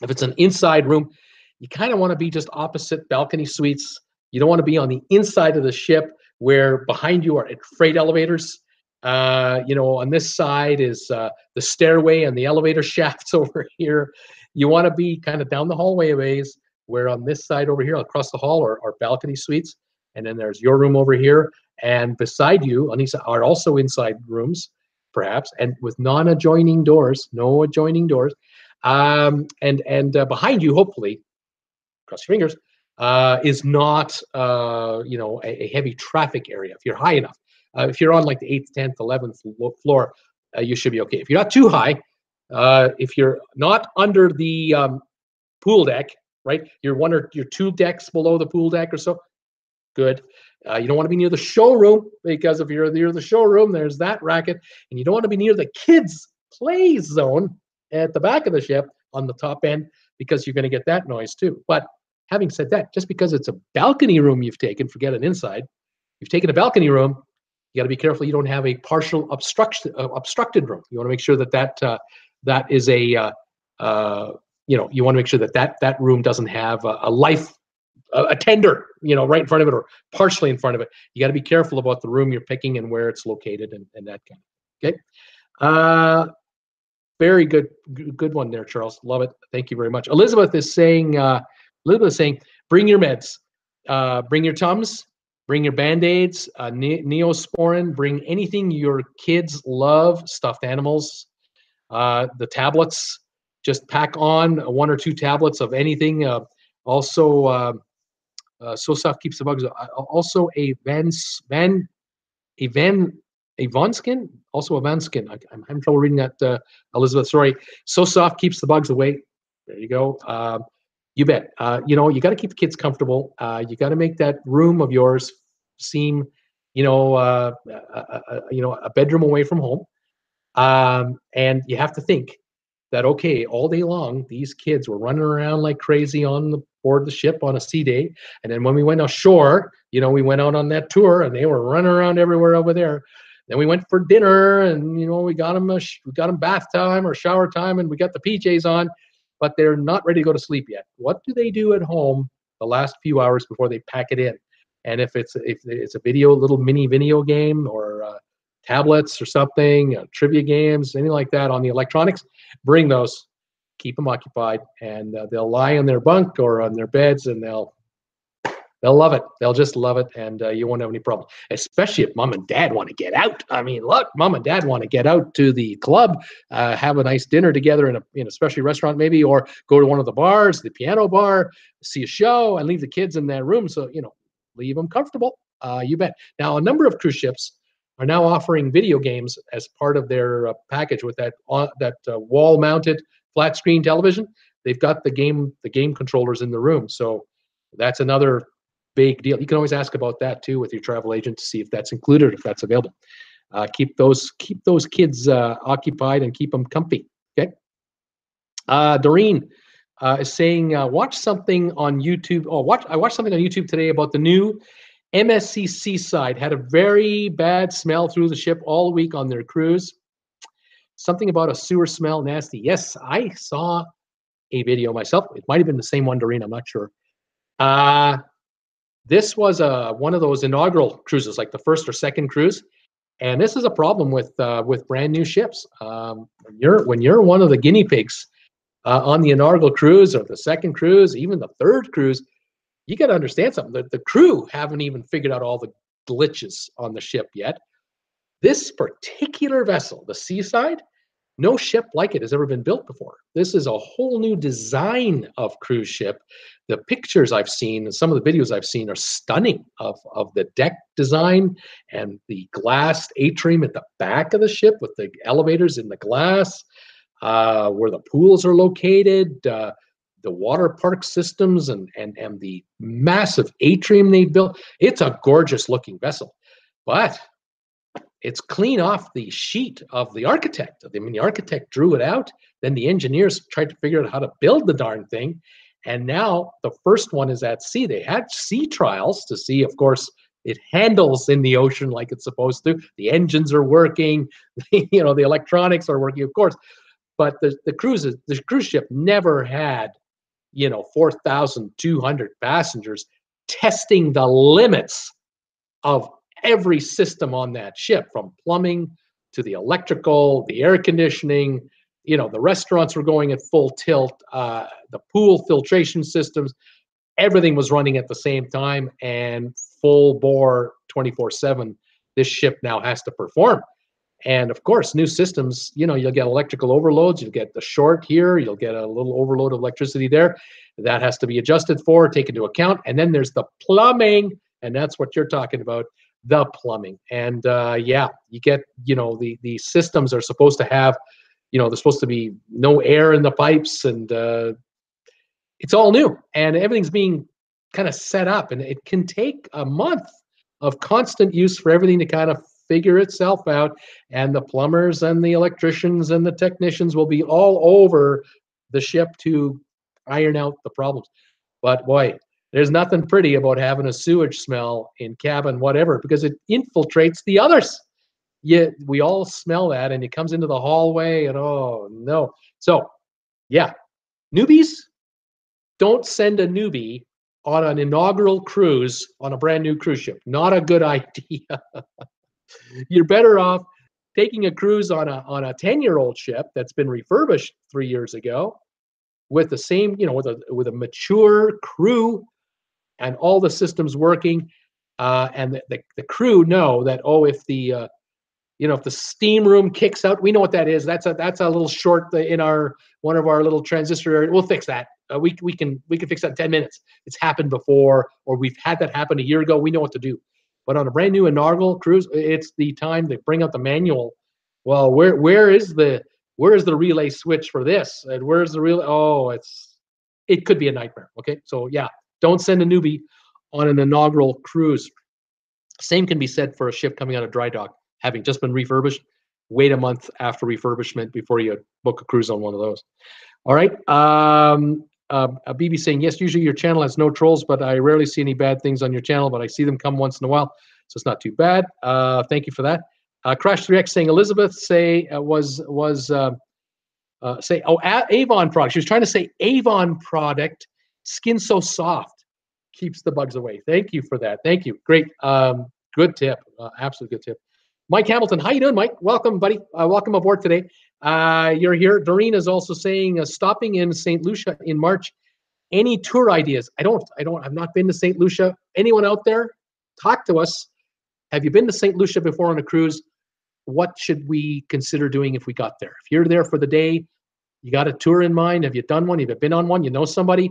if it's an inside room, you kind of want to be just opposite balcony suites. You don't want to be on the inside of the ship where behind you are freight elevators. On this side is the stairway and the elevator shafts over here. You want to be kind of down the hallway ways, where on this side over here, across the hall, are balcony suites. And then there's your room over here. And beside you, on these are also inside rooms, perhaps, and with non-adjoining doors, no adjoining doors. And behind you, hopefully, cross your fingers, is not, a heavy traffic area if you're high enough. If you're on like the 8th, 10th, 11th floor, you should be okay. If you're not too high, if you're not under the pool deck, right? You're 1 or 2 decks below the pool deck or so, good. You don't want to be near the showroom, because if you're near the showroom, there's that racket. And you don't want to be near the kids' play zone at the back of the ship on the top end, because you're going to get that noise too. But having said that, just because it's a balcony room you've taken, forget an inside, you've taken a balcony room, you got to be careful you don't have a partial obstructed room. You want to make sure that is a you want to make sure that room doesn't have a tender, right in front of it or partially in front of it. You got to be careful about the room you're picking and where it's located and that kind of. Okay. Very good one there, Charles. Love it. Thank you very much. Elizabeth is saying, bring your meds, bring your Tums, bring your Band-Aids, Neosporin, bring anything your kids love, stuffed animals, the tablets. Just pack on 1 or 2 tablets of anything. Also, So Soft keeps the bugs. Also a Vanskin, also a Vanskin. I'm having trouble reading that, Elizabeth. Sorry. So Soft keeps the bugs away. There you go. You bet. You got to keep the kids comfortable. You got to make that room of yours seem, a bedroom away from home. And you have to think that, okay, all day long, these kids were running around like crazy on the board the ship on a sea day. And then when we went ashore, we went out on that tour and they were running around everywhere over there. Then we went for dinner, and we got them bath time or shower time, and we got the PJs on, but they're not ready to go to sleep yet. What do they do at home the last few hours before they pack it in? And if it's a little mini video game, or tablets or something, trivia games, anything like that on the electronics, bring those. Keep them occupied, and they'll lie on their bunk or on their beds, and they'll love it. They'll just love it, and you won't have any problem. Especially if mom and dad want to get out. I mean, look, mom and dad want to get out to the club, have a nice dinner together in a specialty restaurant maybe, or go to one of the bars, the piano bar, see a show, and leave the kids in their room. So leave them comfortable. You bet. Now, a number of cruise ships are now offering video games as part of their package with that wall-mounted flat screen television. They've got the game controllers in the room, so that's another big deal. You can always ask about that too with your travel agent to see if that's included, if that's available. Keep those kids occupied and keep them comfy. Okay. Doreen is saying, watch something on YouTube. I watched something on YouTube today about the new MSC Seaside. Had a very bad smell through the ship all week on their cruise. Something about a sewer smell, nasty. Yes, I saw a video myself. It might have been the same one, Doreen. I'm not sure. This was one of those inaugural cruises, like the first or second cruise, and this is a problem with brand new ships. When you're one of the guinea pigs on the inaugural cruise or the second cruise, even the third cruise, you got to understand something. The crew haven't even figured out all the glitches on the ship yet. This particular vessel, the Seaside, no ship like it has ever been built before. This is a whole new design of cruise ship. The pictures I've seen and some of the videos I've seen are stunning of the deck design and the glass atrium at the back of the ship with the elevators in the glass, where the pools are located, the water park systems and the massive atrium they built. It's a gorgeous looking vessel, but it's clean off the sheet of the architect. I mean, the architect drew it out, then the engineers tried to figure out how to build the darn thing, and now the first one is at sea. They had sea trials to see, of course, it handles in the ocean like it's supposed to. The engines are working, the electronics are working, of course, but the cruise ship never had 4,200 passengers testing the limits of every system on that ship, from plumbing to the electrical, the air conditioning. The restaurants were going at full tilt, the pool filtration systems, everything was running at the same time and full bore 24/7. This ship now has to perform. And of course, new systems, you'll get electrical overloads, you'll get the short here, you'll get a little overload of electricity there. That has to be adjusted for, taken into account. And then there's the plumbing, and that's what you're talking about. The plumbing. And you get, the systems are supposed to have, there's supposed to be no air in the pipes, and it's all new, and everything's being kind of set up, and it can take a month of constant use for everything to kind of figure itself out. And the plumbers and the electricians and the technicians will be all over the ship to iron out the problems. But boy, there's nothing pretty about having a sewage smell in cabin, whatever, because it infiltrates the others. We all smell that, and it comes into the hallway, and oh no. So, yeah, newbies, don't send a newbie on an inaugural cruise on a brand new cruise ship. Not a good idea. You're better off taking a cruise on a 10-year-old ship that's been refurbished 3 years ago, with the same, with a mature crew and all the systems working, and the crew know that, if the if the steam room kicks out, we know what that is. That's a little short in one of our little transistor area. We'll fix that. We can fix that in 10 minutes. It's happened before, or we've had that happen a year ago. We know what to do. But on a brand new inaugural cruise, it's the time to bring out the manual. Well, where is the relay switch for this? And where's the relay? Oh, it could be a nightmare. Okay, so yeah, don't send a newbie on an inaugural cruise. Same can be said for a ship coming out of dry dock, having just been refurbished. Wait a month after refurbishment before you book a cruise on one of those. All right. BB saying, yes, usually your channel has no trolls, but I rarely see any bad things on your channel, but I see them come once in a while, so it's not too bad. Thank you for that. Crash 3X saying Elizabeth say Avon product. She was trying to say Avon product. Skin so soft, keeps the bugs away. Thank you for that. Thank you. Great. Good tip. Absolute good tip. Mike Hamilton, how you doing, Mike? Welcome, buddy. Welcome aboard today. You're here. Doreen is also saying stopping in St. Lucia in March. Any tour ideas? I've not been to St. Lucia. Anyone out there? Talk to us. Have you been to St. Lucia before on a cruise? What should we consider doing if we got there? If you're there for the day, you got a tour in mind? Have you done one? Have you been on one? You know somebody?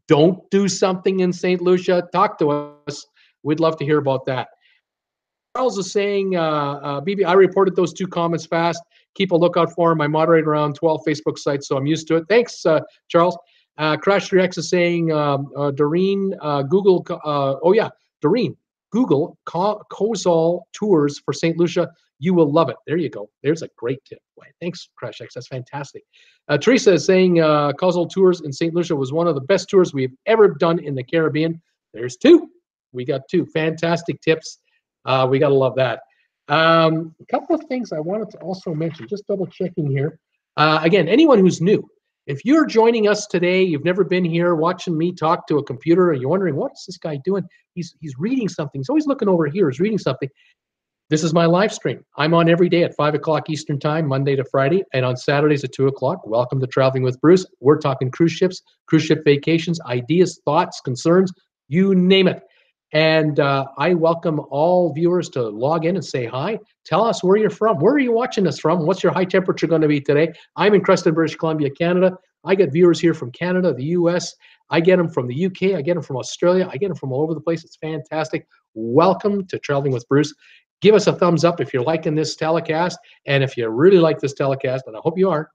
Don't do something in St. Lucia. Talk to us. We'd love to hear about that. Charles is saying, BB, I reported those 2 comments fast. Keep a lookout for them. I moderate around 12 Facebook sites, so I'm used to it. Thanks, Charles. Crash 3X is saying, Doreen, Google, Doreen, Google Kozol tours for St. Lucia. You will love it. There you go. There's a great tip. Thanks, Crash X. That's fantastic. Teresa is saying Kozol tours in St. Lucia was one of the best tours we've ever done in the Caribbean. There's 2. We got 2 fantastic tips. We got to love that. A couple of things I wanted to also mention, just double checking here. Again, anyone who's new, if you're joining us today, you've never been here watching me talk to a computer and you're wondering, what's this guy doing? He's reading something. He's always looking over here. He's reading something. This is my live stream. I'm on every day at 5 o'clock Eastern time, Monday to Friday, and on Saturdays at 2 o'clock. Welcome to Traveling with Bruce. We're talking cruise ships, cruise ship vacations, ideas, thoughts, concerns, you name it. And I welcome all viewers to log in and say hi. Tell us where you're from. Where are you watching us from? What's your high temperature going to be today? I'm in Creston, British Columbia, Canada. I get viewers here from Canada, the US. I get them from the UK. I get them from Australia. I get them from all over the place. It's fantastic. Welcome to Traveling with Bruce. Give us a thumbs up if you're liking this telecast. And if you really like this telecast, and I hope you are,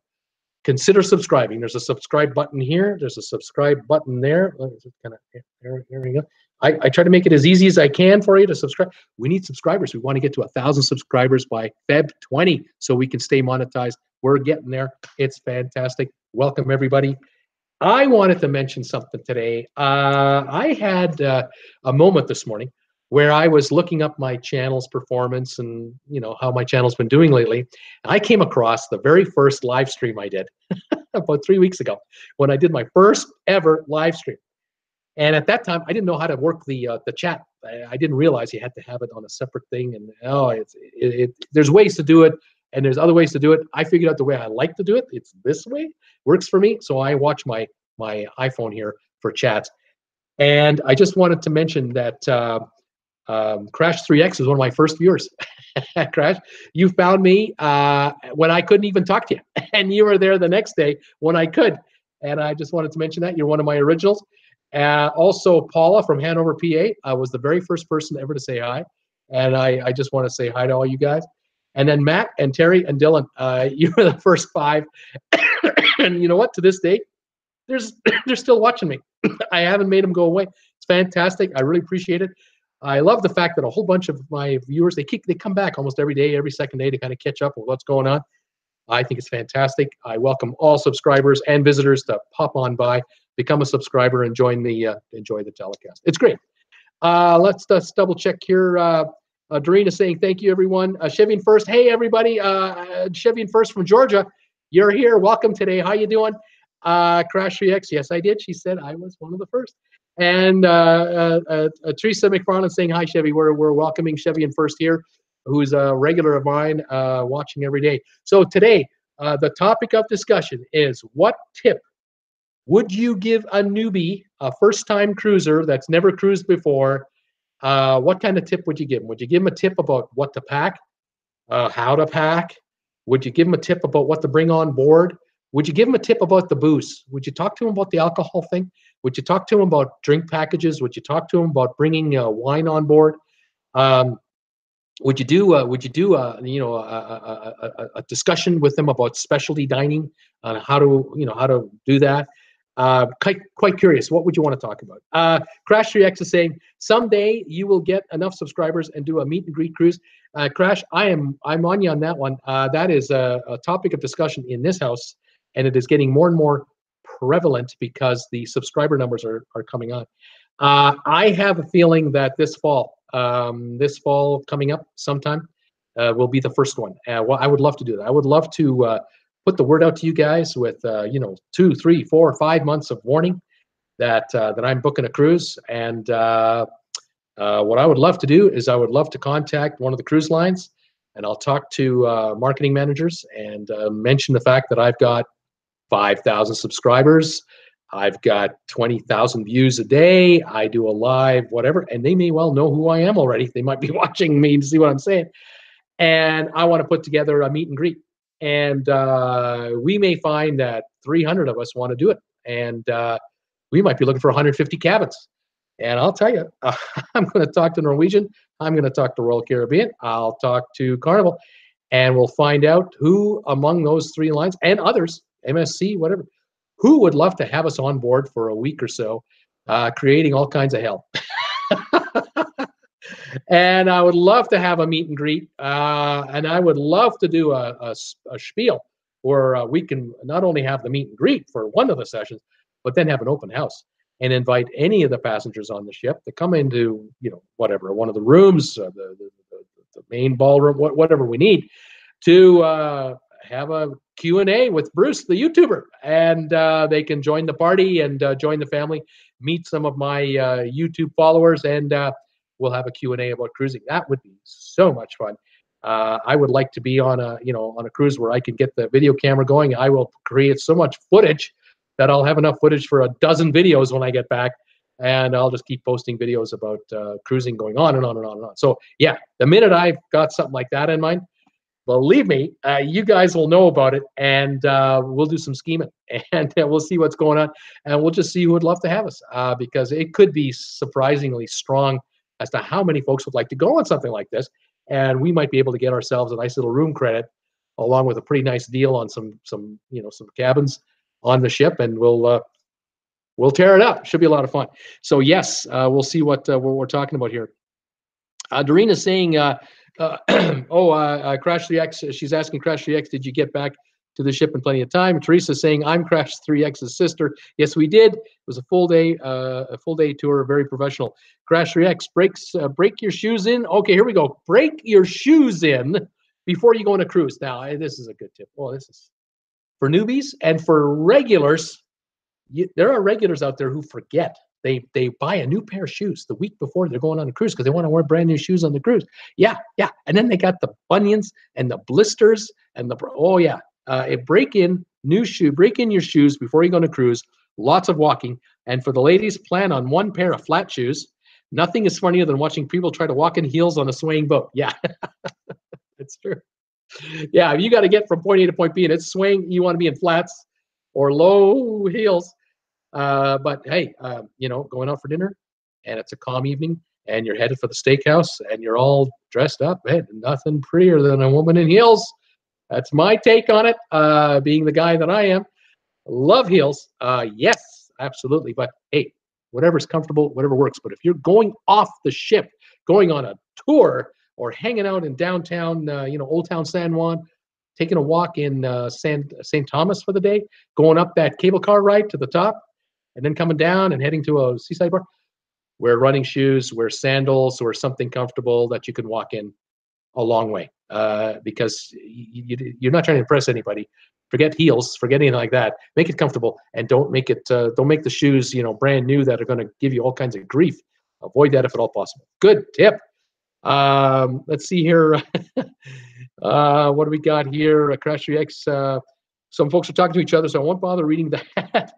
consider subscribing. There's a subscribe button here. There's a subscribe button there. There we go. I try to make it as easy as I can for you to subscribe. We need subscribers. We want to get to 1,000 subscribers by Feb 20 so we can stay monetized. We're getting there. It's fantastic. Welcome, everybody. I wanted to mention something today. I had a moment this morning where I was looking up my channel's performance and how my channel's been doing lately. I came across the very first live stream I did about 3 weeks ago when I did my first ever live stream. And at that time, I didn't know how to work the chat. I didn't realize you had to have it on a separate thing. And there's ways to do it, and there's other ways to do it. I figured out the way I like to do it. It's this way, works for me. So I watch my iPhone here for chats. And I just wanted to mention that Crash 3X is one of my first viewers. Crash, you found me when I couldn't even talk to you, and you were there the next day when I could. And I just wanted to mention that you're one of my originals. Also, Paula from Hanover, PA, was the very first person ever to say hi. And I just want to say hi to all you guys. And then Matt and Terry and Dylan, you were the first 5. And you know what? To this day, they're still watching me. I haven't made them go away. It's fantastic. I really appreciate it. I love the fact that a whole bunch of my viewers, they come back almost every day, every second day to kind of catch up with what's going on. I think it's fantastic. I welcome all subscribers and visitors to pop on by, become a subscriber, and enjoy the telecast. It's great. Let's double check here. Doreen is saying thank you, everyone. Chevian First, hey everybody. Chevian First from Georgia, you're here. Welcome today. How you doing? Crash 3X, yes I did. She said I was one of the first. And Teresa McFarland saying hi, Chevy. We're welcoming Chevian First here, who's a regular of mine, watching every day. So today, the topic of discussion is, what tip would you give a newbie, a first-time cruiser that's never cruised before? What kind of tip would you give them? Would you give them a tip about what to pack, how to pack? Would you give them a tip about what to bring on board? Would you give them a tip about the booze? Would you talk to them about the alcohol thing? Would you talk to them about drink packages? Would you talk to them about bringing wine on board? Would you do a discussion with them about specialty dining on how to do that? Quite curious. What would you want to talk about? Crash 3X is saying someday you will get enough subscribers and do a meet and greet cruise. Crash, I'm on you on that one. That is a topic of discussion in this house, and it is getting more and more prevalent because the subscriber numbers are coming on. I have a feeling that this fall coming up sometime, will be the first one. Well, I would love to do that. I would love to put the word out to you guys with 2, 3, 4, 5 months of warning that I'm booking a cruise. And what I would love to do is I would love to contact one of the cruise lines, and I'll talk to marketing managers and mention the fact that I've got 5,000 subscribers. I've got 20,000 views a day. I do a live whatever, and they may well know who I am already. They might be watching me to see what I'm saying. And I want to put together a meet and greet. And we may find that 300 of us want to do it. And we might be looking for 150 cabins. And I'll tell you, I'm going to talk to Norwegian. I'm going to talk to Royal Caribbean. I'll talk to Carnival. And we'll find out who among those three lines and others, MSC, whatever, who would love to have us on board for a week or so, creating all kinds of hell. And I would love to have a meet and greet. And I would love to do a spiel where we can not only have the meet and greet for one of the sessions, but then have an open house and invite any of the passengers on the ship to come into, whatever, one of the rooms, the main ballroom, whatever we need, to have a Q&A with Bruce, the YouTuber. And they can join the party and join the family, meet some of my YouTube followers, and we'll have a Q&A about cruising. That would be so much fun. I would like to be on a cruise where I can get the video camera going. I will create so much footage that I'll have enough footage for a dozen videos when I get back, and I'll just keep posting videos about cruising going on and on and on and on. So yeah, the minute I've got something like that in mind, believe me, you guys will know about it, and we'll do some scheming, and we'll see what's going on, and we'll just see who would love to have us, because it could be surprisingly strong as to how many folks would like to go on something like this, and we might be able to get ourselves a nice little room credit along with a pretty nice deal on some cabins on the ship, and we'll tear it up. Should be a lot of fun. So yes, we'll see what we're talking about here. Doreena's saying, Crash 3X, she's asking Crash 3X, did you get back to the ship in plenty of time? Teresa's saying, I'm Crash 3X's sister. Yes, we did. It was a full day tour, very professional. Crash 3X, break your shoes in. Okay, here we go. Break your shoes in before you go on a cruise. Now, this is a good tip. Oh, this is for newbies and for regulars. There are regulars out there who forget. They buy a new pair of shoes the week before they're going on a cruise because they want to wear brand new shoes on the cruise. Yeah. And then they got the bunions and the blisters and break in your shoes before you go on a cruise. Lots of walking. And for the ladies, plan on one pair of flat shoes. Nothing is funnier than watching people try to walk in heels on a swaying boat. Yeah, it's true. Yeah, you got to get from point A to point B, and it's swaying. You want to be in flats or low heels. But hey, going out for dinner, and it's a calm evening, and you're headed for the steakhouse, and you're all dressed up. Hey, nothing prettier than a woman in heels. That's my take on it. Being the guy that I am, love heels. Yes, absolutely. But hey, whatever's comfortable, whatever works. But if you're going off the ship, going on a tour, or hanging out in downtown, Old Town San Juan, taking a walk in St. Thomas for the day, going up that cable car ride to the top, and then coming down and heading to a seaside bar, wear running shoes, wear sandals, or something comfortable that you can walk in a long way, because you're not trying to impress anybody. Forget heels, forget anything like that. Make it comfortable, and don't make the shoes brand new that are going to give you all kinds of grief. Avoid that if at all possible. Good tip. Let's see here. What do we got here? Crash 3X. Some folks are talking to each other, so I won't bother reading that.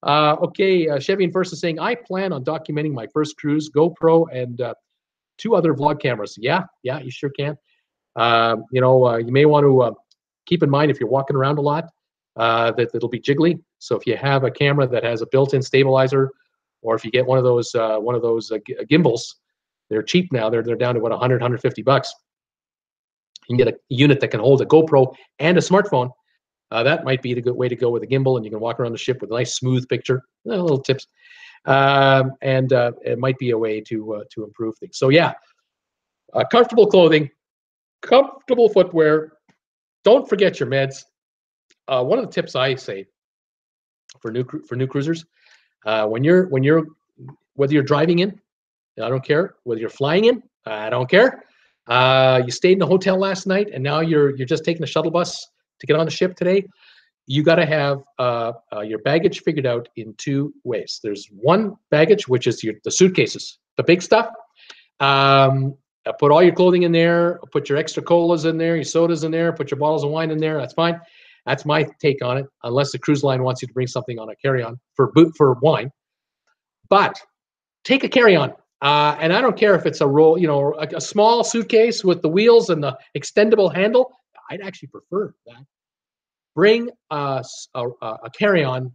Okay, Chevy and First is saying, I plan on documenting my first cruise, GoPro, and 2 other vlog cameras. Yeah, you sure can. You may want to keep in mind if you're walking around a lot, that it'll be jiggly. So if you have a camera that has a built-in stabilizer, or if you get one of those gimbals, they're cheap now. They're down to what, $100, $150. You can get a unit that can hold a GoPro and a smartphone. That might be the good way to go with a gimbal, and you can walk around the ship with a nice smooth picture. Little tips, and it might be a way to improve things. So yeah, comfortable clothing, comfortable footwear. Don't forget your meds. One of the tips I say for new cruisers, whether you're driving in, I don't care. Whether you're flying in, I don't care. You stayed in a hotel last night, and now you're just taking a shuttle bus to get on the ship today. You got to have your baggage figured out in two ways. There's one baggage, which is the suitcases, the big stuff. Put all your clothing in there, put your extra colas in there, your sodas in there, put your bottles of wine in there. That's fine. That's my take on it, unless the cruise line wants you to bring something on a carry-on for wine. But take a carry-on. And I don't care if it's a roll, a small suitcase with the wheels and the extendable handle. I'd actually prefer that. Bring a carry-on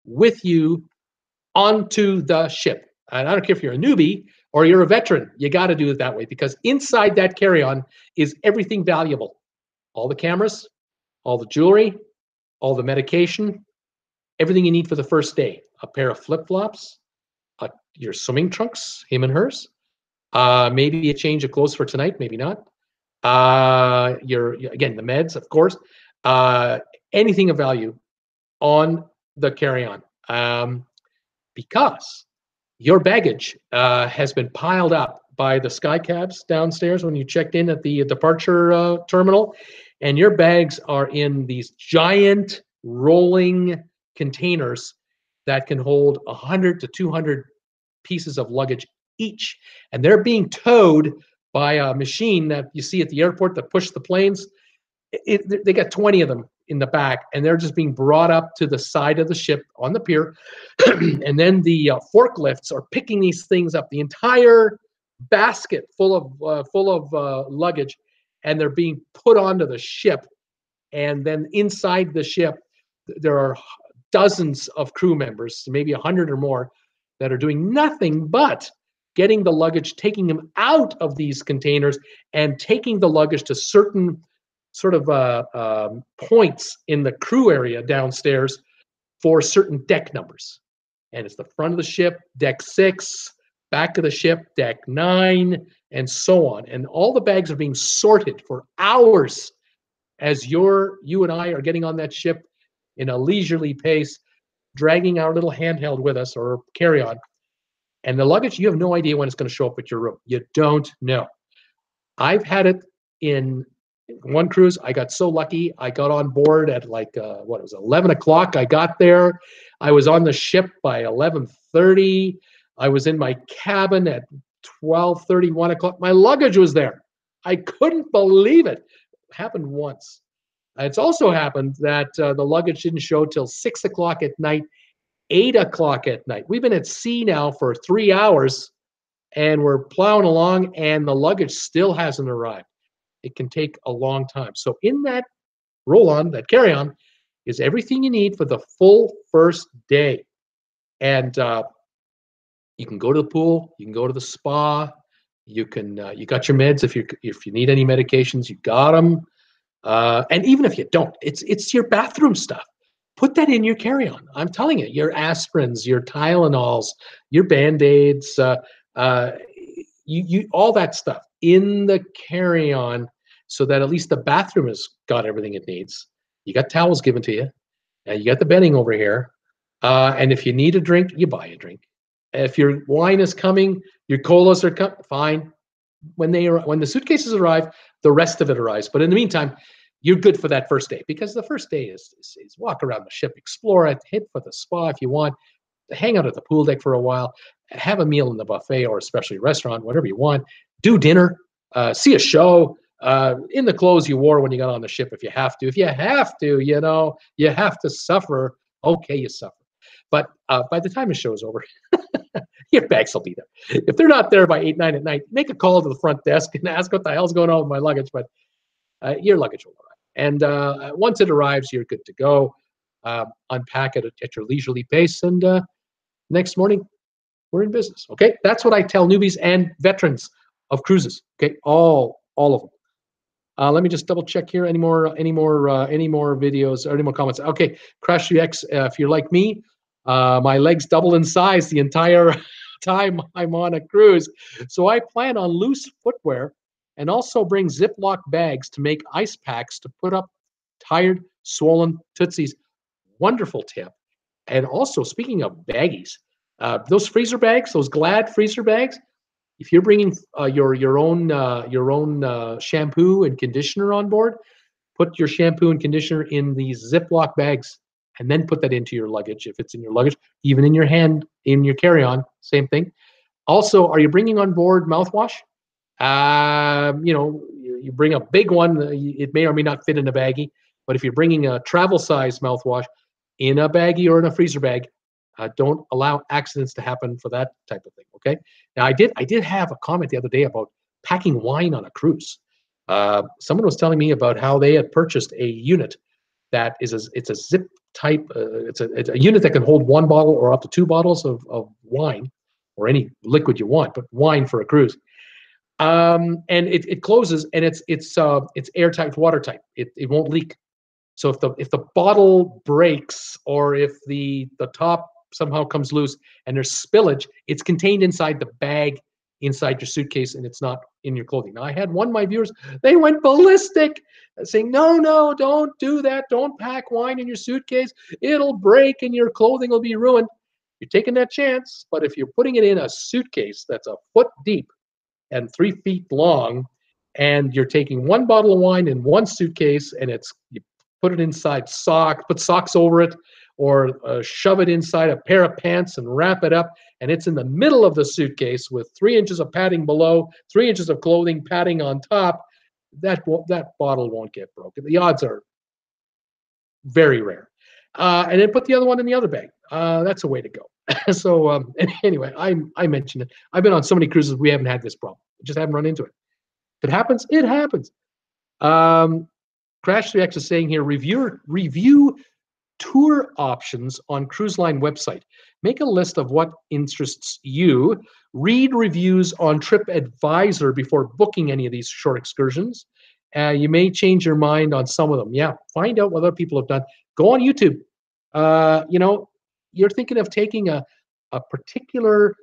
with you onto the ship. And I don't care if you're a newbie or you're a veteran, you got to do it that way, because inside that carry-on is everything valuable. All the cameras, all the jewelry, all the medication, everything you need for the first day. A pair of flip-flops, your swimming trunks, him and hers, maybe a change of clothes for tonight, maybe not. Again, the meds, of course. Anything of value on the carry-on, because your baggage has been piled up by the sky cabs downstairs when you checked in at the departure terminal, and your bags are in these giant rolling containers that can hold 100 to 200 pieces of luggage each, and they're being towed by a machine that you see at the airport that push the planes. They got 20 of them in the back, and they're just being brought up to the side of the ship on the pier. And then the forklifts are picking these things up, the entire basket full of luggage, and they're being put onto the ship. And then inside the ship, there are dozens of crew members, maybe 100 or more, that are doing nothing but getting the luggage, taking them out of these containers, and taking the luggage to certain sort of points in the crew area downstairs for certain deck numbers. And it's the front of the ship, deck 6, back of the ship, deck 9, and so on. And all the bags are being sorted for hours as you and I are getting on that ship in a leisurely pace, dragging our little handheld with us or carry-on. And the luggage, you have no idea when it's going to show up at your room. You don't know. I've had it in one cruise. I got so lucky. I got on board at 11 o'clock. I got there. I was on the ship by 11:30. I was in my cabin at 12:30, 1 o'clock. My luggage was there. I couldn't believe it. It happened once. It's also happened that the luggage didn't show till 6 o'clock at night, 8 o'clock at night. We've been at sea now for 3 hours, and we're plowing along, and the luggage still hasn't arrived. It can take a long time. So in that roll-on, that carry-on, is everything you need for the full first day. And you can go to the pool, you can go to the spa, you got your meds if you need any medications, you got them. And even if you don't, it's your bathroom stuff. Put that in your carry-on. I'm telling you, your aspirins, your Tylenols, your Band-Aids, all that stuff in the carry-on, so that at least the bathroom has got everything it needs. You got towels given to you. You got the bedding over here. And if you need a drink, you buy a drink. If your wine is coming, your colas are coming, fine. When the suitcases arrive, the rest of it arrives. But in the meantime, you're good for that first day, because the first day is walk around the ship, explore it, hit for the spa if you want, hang out at the pool deck for a while, have a meal in the buffet or especially restaurant, whatever you want, do dinner, see a show, in the clothes you wore when you got on the ship if you have to. If you have to, you have to suffer. Okay, you suffer. But by the time the show is over, your bags will be there. If they're not there by 8, 9 at night, make a call to the front desk and ask what the hell's going on with my luggage. But your luggage will arrive. And once it arrives, you're good to go. Unpack it at your leisurely pace, and next morning, we're in business. Okay, that's what I tell newbies and veterans of cruises. Okay, all of them. Let me just double check here. Any more videos or any more comments? Okay, Crash UX. If you're like me, my legs double in size the entire time I'm on a cruise, so I plan on loose footwear and also bring Ziploc bags to make ice packs to put up tired, swollen tootsies. Wonderful tip. And also, speaking of baggies, those freezer bags, those Glad freezer bags, If you're bringing your own shampoo and conditioner on board, put your shampoo and conditioner in these Ziploc bags, and then put that into your luggage. If it's in your luggage, even in your hand, in your carry-on, same thing. Also, are you bringing on board mouthwash? You bring a big one. It may or may not fit in a baggie, but if you're bringing a travel size mouthwash in a baggie or in a freezer bag, don't allow accidents to happen for that type of thing. Okay. Now, I did have a comment the other day about packing wine on a cruise. Someone was telling me about how they had purchased a unit that it's a zip type. It's a unit that can hold one bottle or up to two bottles of wine or any liquid you want, but wine for a cruise. And it closes, and it's airtight, watertight. It won't leak. So if the bottle breaks, or if the top somehow comes loose and there's spillage, it's contained inside the bag, inside your suitcase, and it's not in your clothing. Now, I had one of my viewers, they went ballistic, saying, no, don't do that. Don't pack wine in your suitcase. It'll break and your clothing will be ruined. You're taking that chance, but if you're putting it in a suitcase that's a foot deep and 3 feet long, and you're taking one bottle of wine in one suitcase, and you put it inside socks, put socks over it, or shove it inside a pair of pants and wrap it up, and it's in the middle of the suitcase with 3 inches of padding below, 3 inches of clothing padding on top, that bottle won't get broken. The odds are very rare. And then put the other one in the other bag. That's a way to go. So anyway, I mentioned it. I've been on so many cruises, we haven't had this problem. We just haven't run into it. If it happens, it happens. Crash 3X is saying here, review tour options on cruise line website. Make a list of what interests you. Read reviews on TripAdvisor before booking any of these short excursions. You may change your mind on some of them. Yeah, find out what other people have done. Go on YouTube. You're thinking of taking a particular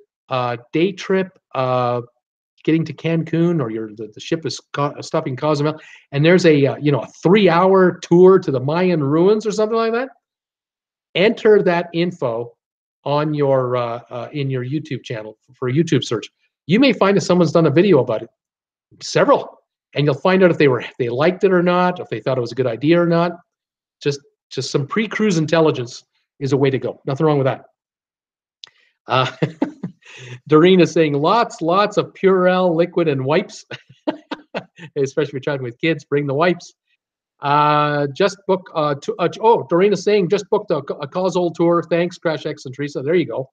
day trip, getting to Cancun, or the ship is stopping Cozumel, and there's a 3-hour tour to the Mayan ruins or something like that. Enter that info on your in your YouTube channel for a YouTube search. You may find that someone's done a video about it, several, and you'll find out if they liked it or not, if they thought it was a good idea or not. Just some pre-cruise intelligence is a way to go. Nothing wrong with that. Doreen is saying lots of Purell liquid and wipes, especially if you're traveling with kids. Bring the wipes. Just book. Doreen is saying just booked a Causal tour. Thanks, Crash X and Teresa. There you go.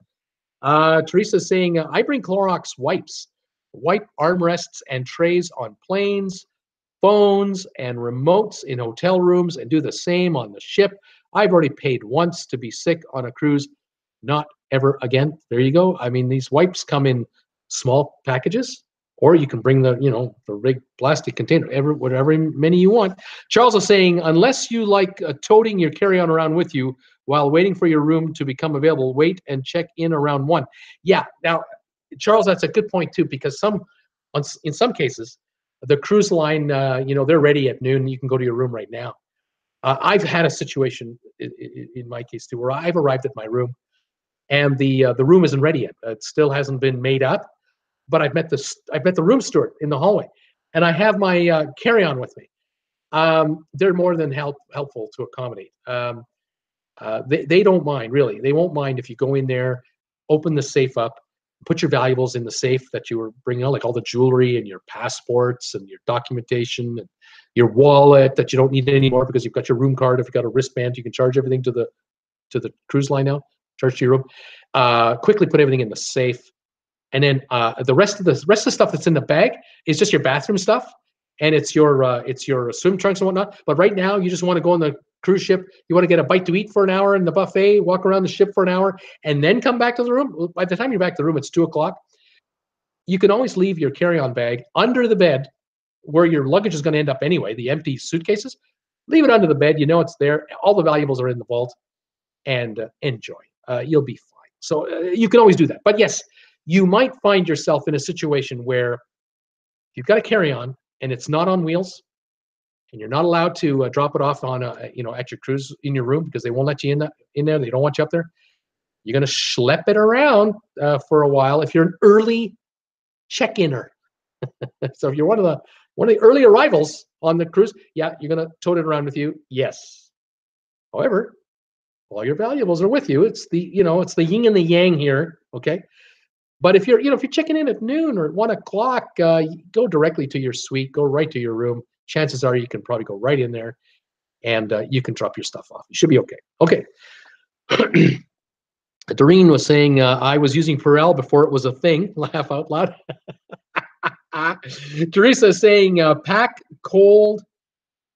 Teresa is saying I bring Clorox wipes, wipe armrests and trays on planes, phones and remotes in hotel rooms, and do the same on the ship. I've already paid once to be sick on a cruise. Not ever again. There you go. I mean, these wipes come in small packages, or you can bring the big plastic container, whatever many you want. Charles is saying, unless you like toting your carry-on around with you while waiting for your room to become available, wait and check in around 1. Yeah. Now, Charles, that's a good point too, because in some cases, the cruise line, they're ready at noon. You can go to your room right now. I've had a situation in my case too, where I've arrived at my room, and the room isn't ready yet. It still hasn't been made up, but I've met the room steward in the hallway, and I have my carry-on with me. They're more than helpful to accommodate. They don't mind, really. They won't mind if you go in there, open the safe up, put your valuables in the safe that you were bringing out, like all the jewelry and your passports and your documentation and your wallet that you don't need anymore because you've got your room card. If you've got a wristband, you can charge everything to the cruise line now. Charge to your room. Quickly put everything in the safe, and then the rest of the stuff that's in the bag is just your bathroom stuff, and it's your swim trunks and whatnot. But right now, you just want to go on the cruise ship. You want to get a bite to eat for an hour in the buffet, walk around the ship for an hour, and then come back to the room. By the time you're back to the room, it's 2:00. You can always leave your carry-on bag under the bed, where your luggage is going to end up anyway. The empty suitcases, leave it under the bed. You know it's there. All the valuables are in the vault, and enjoy. You'll be fine. So you can always do that. But yes, you might find yourself in a situation where you've got a carry-on and it's not on wheels, and you're not allowed to drop it off on at your cruise in your room because they won't let you in there. They don't want you up there. You're going to schlep it around for a while. If you're an early check-inner. So if you're one of the early arrivals on the cruise, yeah, you're gonna tote it around with you. Yes. However, all your valuables are with you. It's the it's the yin and the yang here. Okay. But if you're checking in at noon or at 1 o'clock, go directly to your suite. Go right to your room. Chances are you can probably go right in there, and you can drop your stuff off. You should be okay. Okay. Doreen was saying I was using Purell before it was a thing. Laugh out loud. Teresa is saying pack cold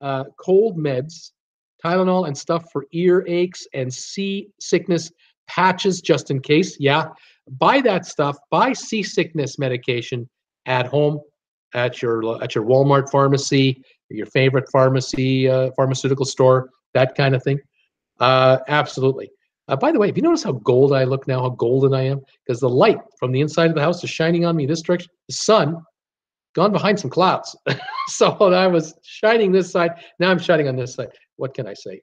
meds, Tylenol and stuff for ear aches and seasickness patches just in case. Yeah, buy that stuff. Buy seasickness medication at home, at your Walmart pharmacy, your favorite pharmacy, pharmaceutical store, that kind of thing. Absolutely. By the way, have you noticed how gold I look now? How golden I am? Because the light from the inside of the house is shining on me this direction. The sun gone behind some clouds. So I was shining this side. Now I'm shining on this side. What can I say?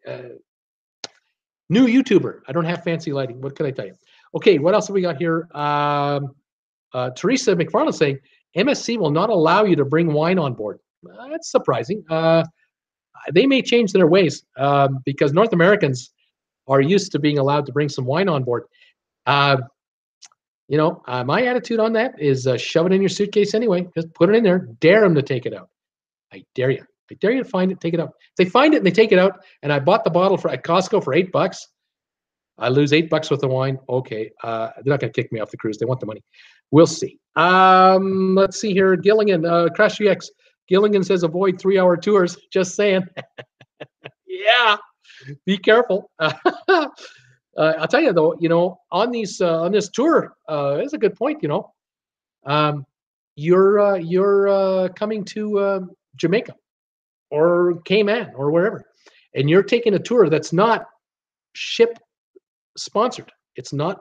New YouTuber. I don't have fancy lighting. What can I tell you? Okay, what else have we got here? Teresa McFarland saying, MSC will not allow you to bring wine on board. That's surprising. They may change their ways because North Americans are used to being allowed to bring some wine on board. My attitude on that is shove it in your suitcase anyway. Just put it in there. Dare them to take it out. I dare you. I dare you to find it, take it out. If they find it and they take it out, and I bought the bottle at Costco for $8, I lose $8 worth of wine. Okay, they're not going to kick me off the cruise. They want the money. We'll see. Let's see here. Gilligan, Crash GX. Gilligan says avoid 3-hour tours. Just saying. Yeah, be careful. I'll tell you though, on this tour, it's a good point. You're coming to Jamaica or Cayman or wherever, and you're taking a tour that's not ship sponsored.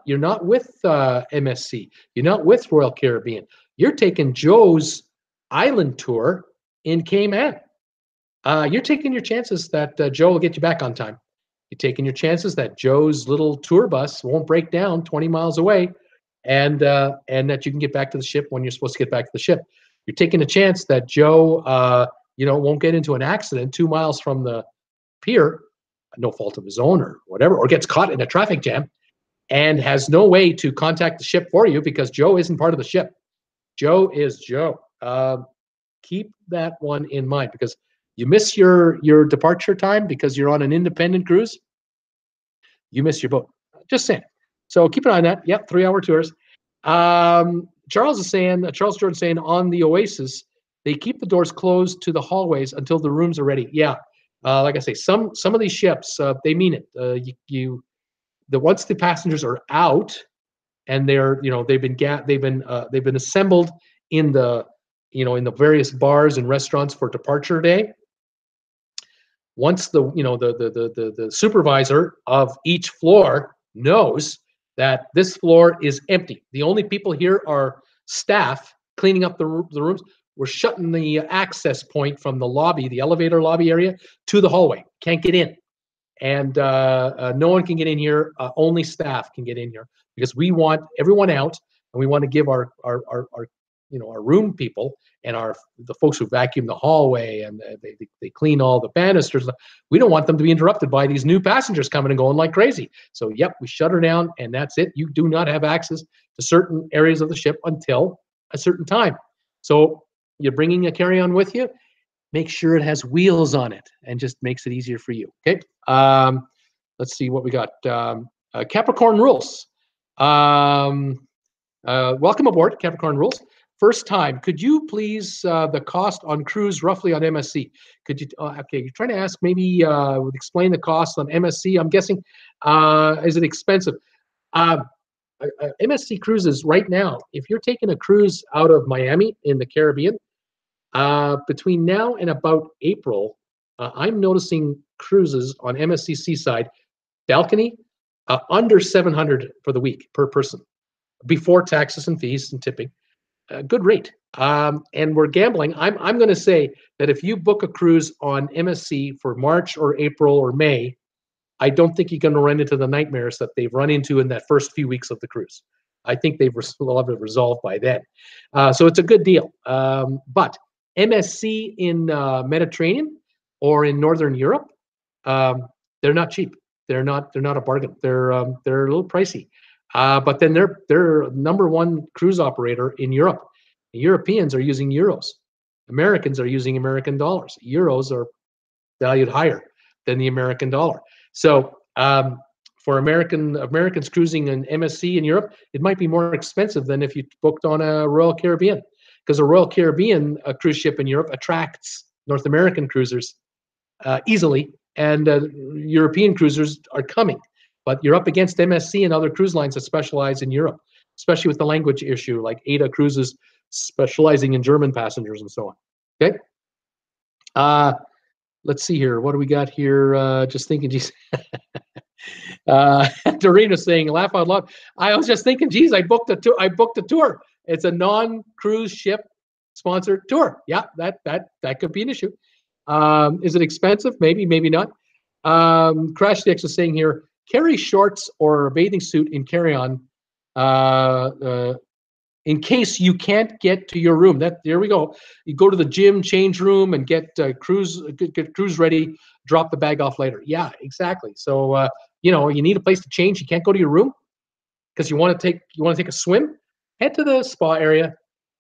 You're not with MSC. You're not with Royal Caribbean. You're taking Joe's island tour in Cayman. You're taking your chances that Joe will get you back on time. You're taking your chances that Joe's little tour bus won't break down 20 miles away, and that you can get back to the ship when you're supposed to get back to the ship. You're taking a chance that Joe, won't get into an accident 2 miles from the pier, no fault of his own or whatever, or gets caught in a traffic jam and has no way to contact the ship for you because Joe isn't part of the ship. Joe is Joe. Keep that one in mind because you miss your departure time because you're on an independent cruise. You miss your boat. Just saying. So keep an eye on that. Yep, 3-hour tours. Charles Jordan saying on the Oasis, they keep the doors closed to the hallways until the rooms are ready. Yeah, like I say, some of these ships, they mean it. Once the passengers are out and they've been assembled in the various bars and restaurants for departure day. Once the supervisor of each floor knows that this floor is empty, the only people here are staff cleaning up the rooms. We're shutting the access point from the lobby, the elevator lobby area, to the hallway. Can't get in, and no one can get in here. Only staff can get in here because we want everyone out, and we want to give our room people and the folks who vacuum the hallway and they clean all the banisters. We don't want them to be interrupted by these new passengers coming and going like crazy. So yep, we shut her down and that's it. You do not have access to certain areas of the ship until a certain time. So you're bringing a carry-on with you. Make sure it has wheels on it and just makes it easier for you. Okay. Let's see what we got. Capricorn Rules. Welcome aboard, Capricorn Rules. First time, could you please, the cost on cruise roughly on MSC? Could you, okay, you're trying to ask maybe, explain the cost on MSC. I'm guessing, is it expensive? MSC cruises right now, if you're taking a cruise out of Miami in the Caribbean, between now and about April, I'm noticing cruises on MSC Seaside, balcony, under $700 for the week per person, before taxes and fees and tipping. Good rate. And we're gambling. I'm going to say that if you book a cruise on MSC for March or April or May, I don't think you're going to run into the nightmares that they've run into in that first few weeks of the cruise. I think will have it resolved by then. So it's a good deal. But MSC in Mediterranean or in Northern Europe, they're not cheap. They're not a bargain. They're a little pricey. But then they're number one cruise operator in Europe. The Europeans are using euros. Americans are using American dollars. Euros are valued higher than the American dollar. So for Americans cruising in MSC in Europe, it might be more expensive than if you booked on a Royal Caribbean, because a Royal Caribbean cruise ship in Europe attracts North American cruisers easily, and European cruisers are coming. But you're up against MSC and other cruise lines that specialize in Europe, especially with the language issue, like ADA Cruises specializing in German passengers and so on. Okay. Let's see here. What do we got here? Just thinking, geez. Doreena's saying, laugh out loud. I was just thinking, geez, I booked a tour. It's a non-cruise ship sponsored tour. Yeah, that could be an issue. Is it expensive? Maybe, maybe not. Crash Dix is saying here, carry shorts or a bathing suit in carry-on in case you can't get to your room. There we go. You go to the gym, change room, and get cruise ready. Drop the bag off later. Yeah, exactly. So you need a place to change. You can't go to your room because you want to take a swim. Head to the spa area.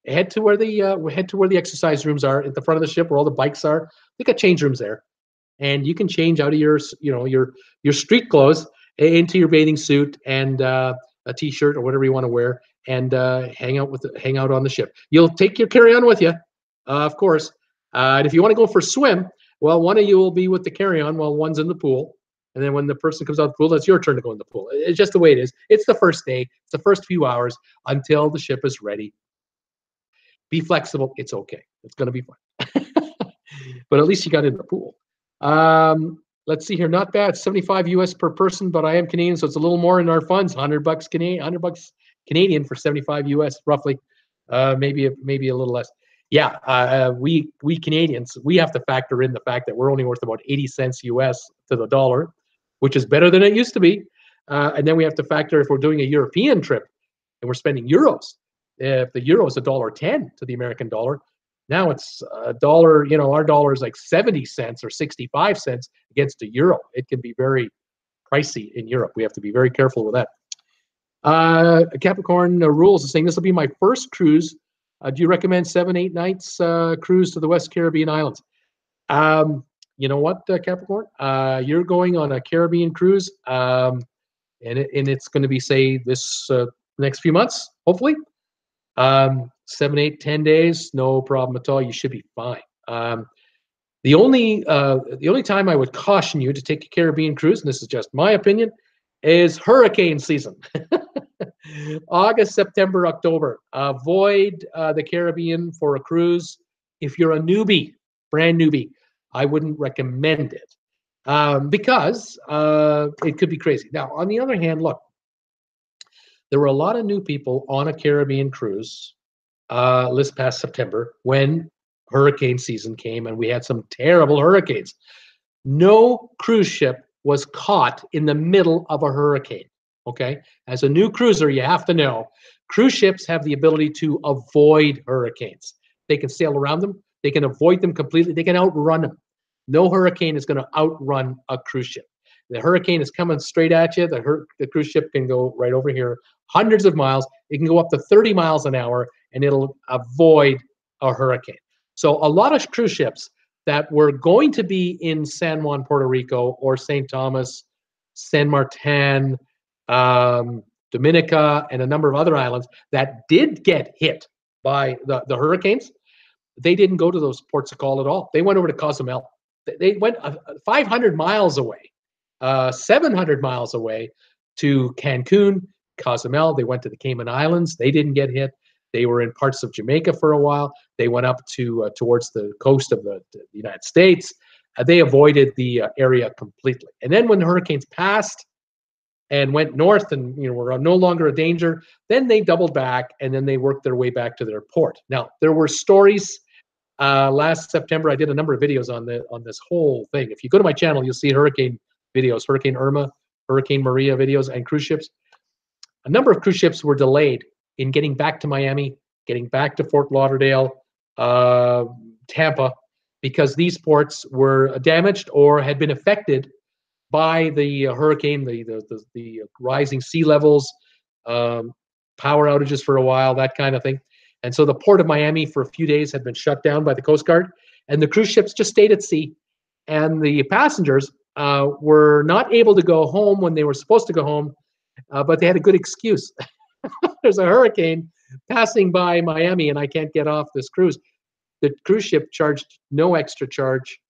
Head to where the exercise rooms are at the front of the ship, where all the bikes are. They got change rooms there, and you can change out of your street clothes into your bathing suit and a t-shirt or whatever you want to wear, and hang out on the ship. You'll take your carry-on with you, of course. And if you want to go for a swim, well, one of you will be with the carry-on while one's in the pool. And then when the person comes out of the pool, that's your turn to go in the pool. It's just the way it is. It's the first day. It's the first few hours until the ship is ready. Be flexible. It's okay. It's going to be fun. But at least you got in the pool. Let's see here. Not bad. 75 US per person, but I am Canadian, so it's a little more in our funds. $100 Canadian, $100 Canadian for 75 US, roughly. Maybe a little less. Yeah, we Canadians, we have to factor in the fact that we're only worth about 80 cents US to the dollar, which is better than it used to be. And then we have to factor, if we're doing a European trip and we're spending euros, if the euro is $1.10 to the American dollar, now it's a dollar. Our dollar is like 70 cents or 65 cents against a euro. It can be very pricey in Europe. We have to be very careful with that. Capricorn Rules is saying, this will be my first cruise. Do you recommend 7-8 nights cruise to the West Caribbean islands? You know what, Capricorn? You're going on a Caribbean cruise, and it's going to be, say, this next few months, hopefully. 7, 8, 10 days, no problem at all. You should be fine. The only time I would caution you to take a Caribbean cruise, and this is just my opinion, is hurricane season. August, September, October. Avoid the Caribbean for a cruise. If you're a newbie, brand newbie, I wouldn't recommend it because it could be crazy. Now, on the other hand, look, there were a lot of new people on a Caribbean cruise this past September when hurricane season came, and we had some terrible hurricanes. No cruise ship was caught in the middle of a hurricane. Okay, as a new cruiser, you have to know cruise ships have the ability to avoid hurricanes. They can sail around them. They can avoid them completely. They can outrun them. No hurricane is going to outrun a cruise ship. The hurricane is coming straight at you. The cruise ship can go right over here, hundreds of miles. It can go up to 30 miles an hour, and it'll avoid a hurricane. So a lot of cruise ships that were going to be in San Juan, Puerto Rico, or St. Thomas, San Martin, Dominica, and a number of other islands that did get hit by the hurricanes, they didn't go to those ports of call at all. They went over to Cozumel. They went 500 miles away, 700 miles away to Cancun, Cozumel. They went to the Cayman Islands. They didn't get hit. They were in parts of Jamaica for a while. They went up to towards the coast of the United States. They avoided the area completely. And then when the hurricanes passed and went north and were no longer a danger, then they doubled back and then they worked their way back to their port. Now, there were stories last September. I did a number of videos on this whole thing. If you go to my channel, you'll see hurricane videos, Hurricane Irma, Hurricane Maria videos, and cruise ships. a number of cruise ships were delayed in getting back to Miami, getting back to Fort Lauderdale, Tampa, because these ports were damaged or had been affected by the hurricane, the rising sea levels, power outages for a while, that kind of thing. And so the port of Miami for a few days had been shut down by the Coast Guard, and the cruise ships just stayed at sea. And the passengers were not able to go home when they were supposed to go home, but they had a good excuse. There's a hurricane passing by Miami, and I can't get off this cruise. The cruise ship charged no extra charge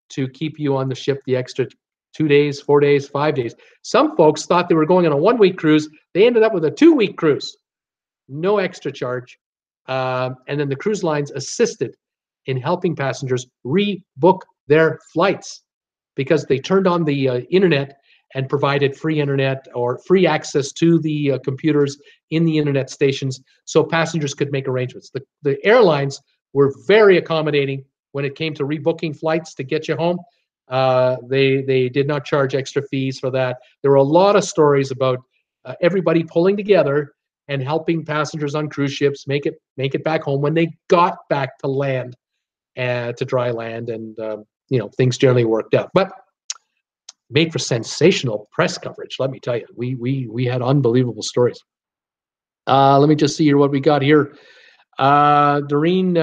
to keep you on the ship the extra 2 days, 4 days, 5 days. Some folks thought they were going on a 1-week cruise. They ended up with a 2-week cruise. No extra charge. And then the cruise lines assisted in helping passengers rebook their flights because they turned on the internet and provided free internet or free access to the computers in the internet stations so passengers could make arrangements. The airlines were very accommodating when it came to rebooking flights to get you home. They did not charge extra fees for that. There were a lot of stories about everybody pulling together and helping passengers on cruise ships make it back home when they got back to land, to dry land, and things generally worked out. But made for sensational press coverage. Let me tell you, we had unbelievable stories. Let me just see here what we got here. Doreen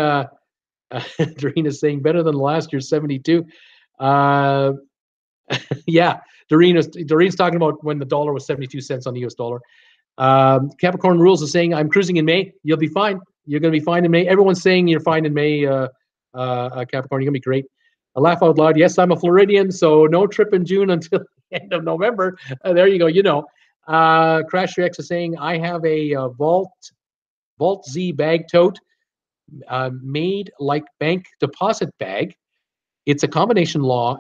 Doreen is saying better than last year's 72. Yeah, Doreen's talking about when the dollar was 72 cents on the US dollar. Capricorn Rules is saying, I'm cruising in May. You'll be fine. You're going to be fine in May. Everyone's saying you're fine in May, Capricorn. You're going to be great. A laugh out loud. Yes, I'm a Floridian, so no trip in June until the end of November. There you go. Crash Rex is saying, I have a Vault Z bag tote made like bank deposit bag. It's combination long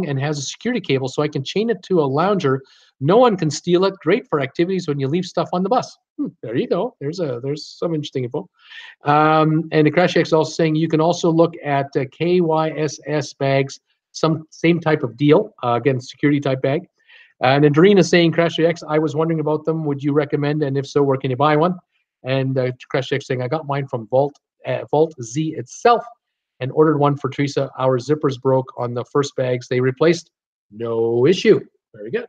and has a security cable, so I can chain it to a lounger. No one can steal it. Great for activities when you leave stuff on the bus. There you go. There's some interesting info. And the Crash X is also saying you can also look at KYSS bags, same type of deal. Again, security type bag. And then Doreen is saying, Crash X, I was wondering about them. Would you recommend? And if so, where can you buy one? And Crash X saying, I got mine from Vault Z itself, and ordered one for Teresa. Our zippers broke on the first bags they replaced. No issue. Very good.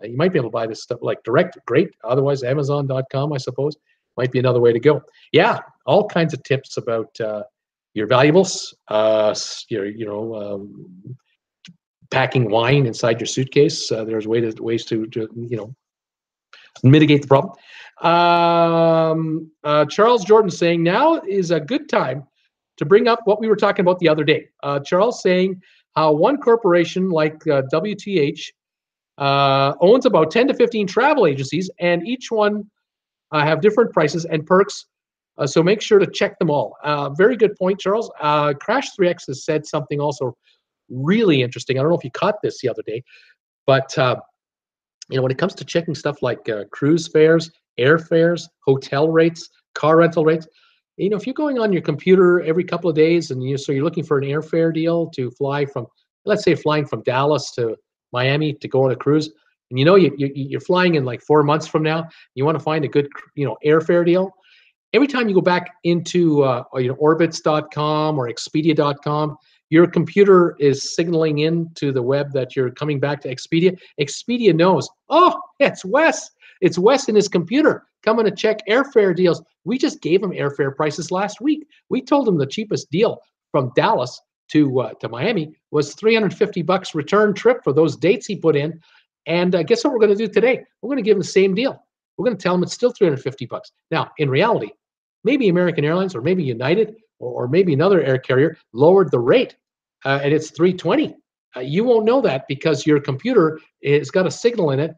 You might be able to buy this stuff like direct. Great. Otherwise, Amazon.com, I suppose, might be another way to go. Yeah, all kinds of tips about your valuables, packing wine inside your suitcase. There's ways to mitigate the problem. Charles Jordan saying, now is a good time to bring up what we were talking about the other day. Charles saying how one corporation like WTH owns about 10 to 15 travel agencies, and each one have different prices and perks. So make sure to check them all. Very good point, Charles. Crash 3X has said something also really interesting. I don't know if you caught this the other day, but when it comes to checking stuff like cruise fares, airfares, hotel rates, car rental rates, if you're going on your computer every couple of days and so you're looking for an airfare deal to fly from, let's say, flying from Dallas to Miami to go on a cruise, and you're flying in like 4 months from now, you want to find a good airfare deal. Every time you go back into orbitz.com or expedia.com, your computer is signaling into the web that you're coming back to Expedia. Expedia knows, oh, it's Wes. It's Wes in his computer coming to check airfare deals. We just gave him airfare prices last week. We told him the cheapest deal from Dallas to Miami was $350 return trip for those dates he put in. And guess what we're going to do today? We're going to give him the same deal. We're going to tell him it's still $350. Now, in reality, maybe American Airlines or maybe United or maybe another air carrier lowered the rate and it's $320. You won't know that because your computer has got a signal in it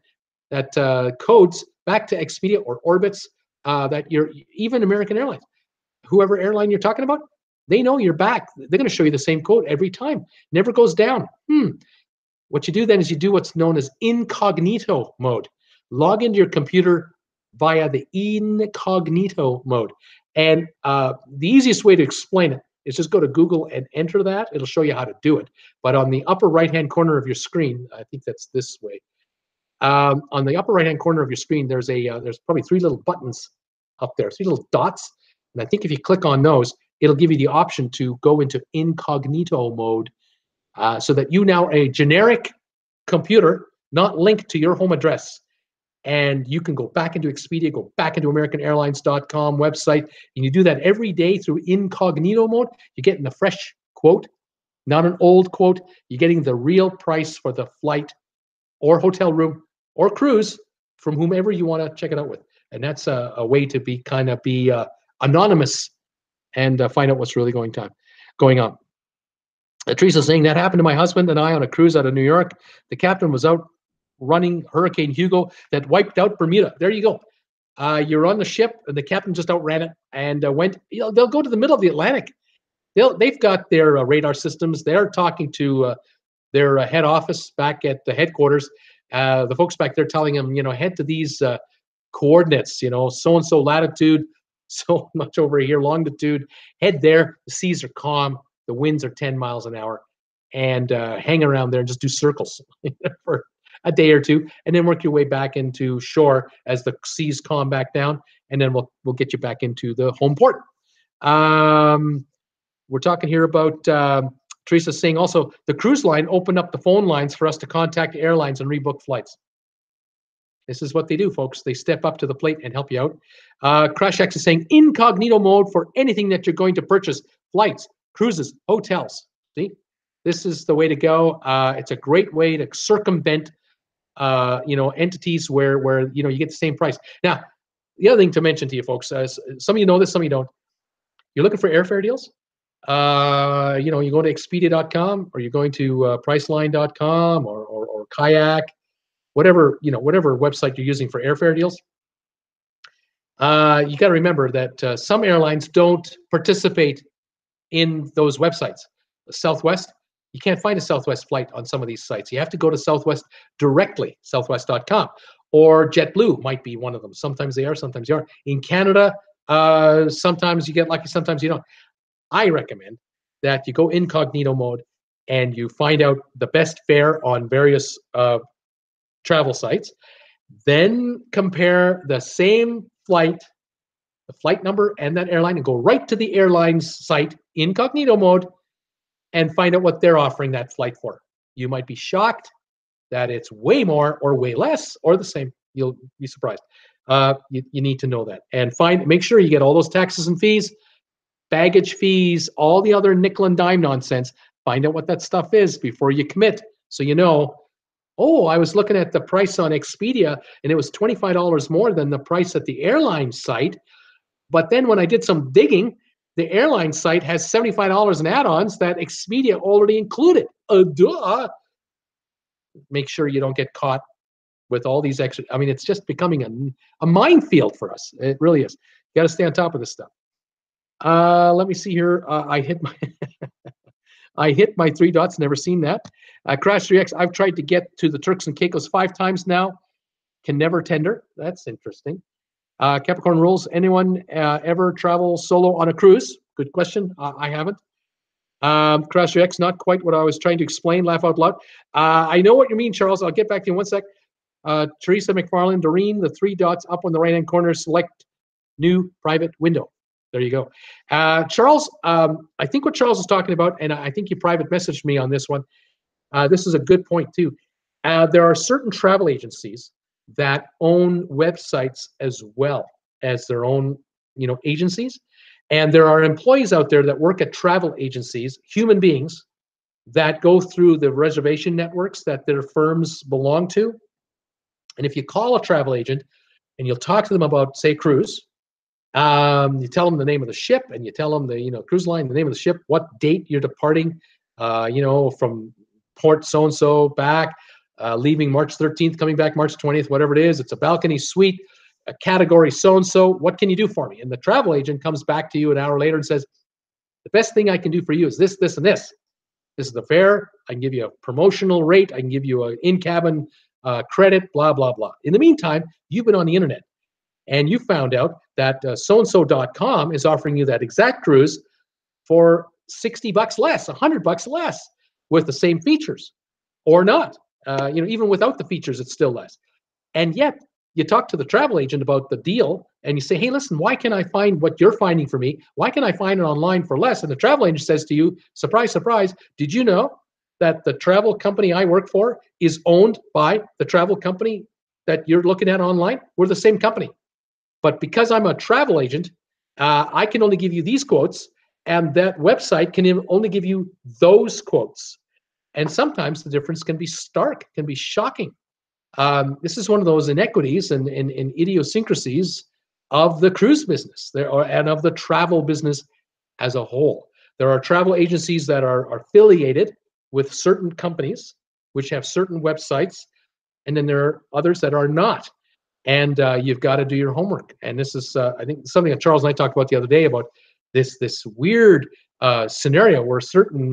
that codes back to Expedia or Orbitz that you're even American Airlines, whoever airline you're talking about, they know you're back. They're going to show you the same code every time. Never goes down. What you do then is you do what's known as incognito mode. Log into your computer via the incognito mode. And the easiest way to explain it is just go to Google and enter that. It'll show you how to do it. But on the upper right-hand corner of your screen, I think that's this way, On the upper right-hand corner of your screen, there's probably three little buttons up there, three little dots. And I think if you click on those, it'll give you the option to go into incognito mode, so that you now a generic computer, not linked to your home address. And you can go back into Expedia, go back into AmericanAirlines.com website, and you do that every day through incognito mode. You're getting the fresh quote, not an old quote. You're getting the real price for the flight or hotel room or cruise from whomever you want to check it out with. And that's a way to be anonymous and find out what's really going on. Teresa's saying that happened to my husband and I on a cruise out of New York. The captain was out running Hurricane Hugo that wiped out Bermuda. There you go. You're on the ship and the captain just outran it and went. They'll go to the middle of the Atlantic. They've got their radar systems. They're talking to their head office back at the headquarters. The folks back there telling them, head to these coordinates. So and so latitude, so much over here longitude. Head there. The seas are calm. The winds are 10 miles an hour, and hang around there and just do circles for a day or two, and then work your way back into shore as the seas calm back down, and then we'll get you back into the home port. We're talking here about Teresa saying also the cruise line opened up the phone lines for us to contact airlines and rebook flights. This is what they do, folks. They step up to the plate and help you out. Crash X is saying incognito mode for anything that you're going to purchase: flights, cruises, hotels. See, this is the way to go. It's a great way to circumvent, entities where you get the same price. Now, the other thing to mention to you folks, some of you know this, some of you don't. You're looking for airfare deals. You go to Expedia.com, or you're going to Priceline.com or Kayak, whatever website you're using for airfare deals. You got to remember that some airlines don't participate in those websites. Southwest, you can't find a Southwest flight on some of these sites. You have to go to Southwest directly, southwest.com. Or JetBlue might be one of them. Sometimes they are, sometimes they aren't. In Canada, sometimes you get lucky, sometimes you don't. I recommend that you go incognito mode and you find out the best fare on various travel sites. Then compare the same flight, the flight number and that airline, and go right to the airline's site, incognito mode, and find out what they're offering that flight for. You might be shocked that it's way more or way less or the same. You'll be surprised. You need to know that. And make sure you get all those taxes and fees, baggage fees, all the other nickel and dime nonsense. Find out what that stuff is before you commit, so you know, oh, I was looking at the price on Expedia and it was $25 more than the price at the airline site. But then when I did some digging, the airline site has $75 in add-ons that Expedia already included. Duh. Make sure you don't get caught with all these extra. I mean, it's just becoming a minefield for us. It really is. You got to stay on top of this stuff. Let me see here. I hit my three dots. Never seen that. Crash 3X. I've tried to get to the Turks and Caicos 5 times now. Can never tender. That's interesting. Capricorn Rules. Anyone ever travel solo on a cruise? Good question. I haven't. Crash 3X. Not quite what I was trying to explain. Laugh out loud. I know what you mean, Charles. I'll get back to you in 1 sec. Teresa McFarland, Doreen, the 3 dots up on the right-hand corner. Select new private window. There you go. Charles, I think what Charles is talking about, and I think you private messaged me on this one. This is a good point too. There are certain travel agencies that own websites as well as their own, agencies. And there are employees out there that work at travel agencies, human beings, that go through the reservation networks that their firms belong to. And if you call a travel agent and you'll talk to them about, say, cruise, you tell them the name of the ship, and you tell them the cruise line, the name of the ship, what date you're departing, from port so-and-so back, leaving March 13th, coming back March 20th, whatever it is. It's a balcony suite, a category so-and-so. What can you do for me? And the travel agent comes back to you an hour later and says, the best thing I can do for you is this, this, and this. This is the fare. I can give you a promotional rate. I can give you an in-cabin credit, blah, blah, blah. In the meantime, you've been on the internet and you found out that so-and-so.com is offering you that exact cruise for $60 less, $100 less with the same features, or not. Even without the features, it's still less. And yet you talk to the travel agent about the deal and you say, hey, listen, why can I find what you're finding for me? Why can I find it online for less? And the travel agent says to you, surprise, surprise, did you know that the travel company I work for is owned by the travel company that you're looking at online? We're the same company. But because I'm a travel agent, I can only give you these quotes, and that website can only give you those quotes. And sometimes the difference can be stark, can be shocking. This is one of those inequities and idiosyncrasies of the cruise business and of the travel business as a whole. There are travel agencies that are affiliated with certain companies, which have certain websites, and then there are others that are not. And you've got to do your homework. And this is, I think, something that Charles and I talked about the other day about this weird scenario where certain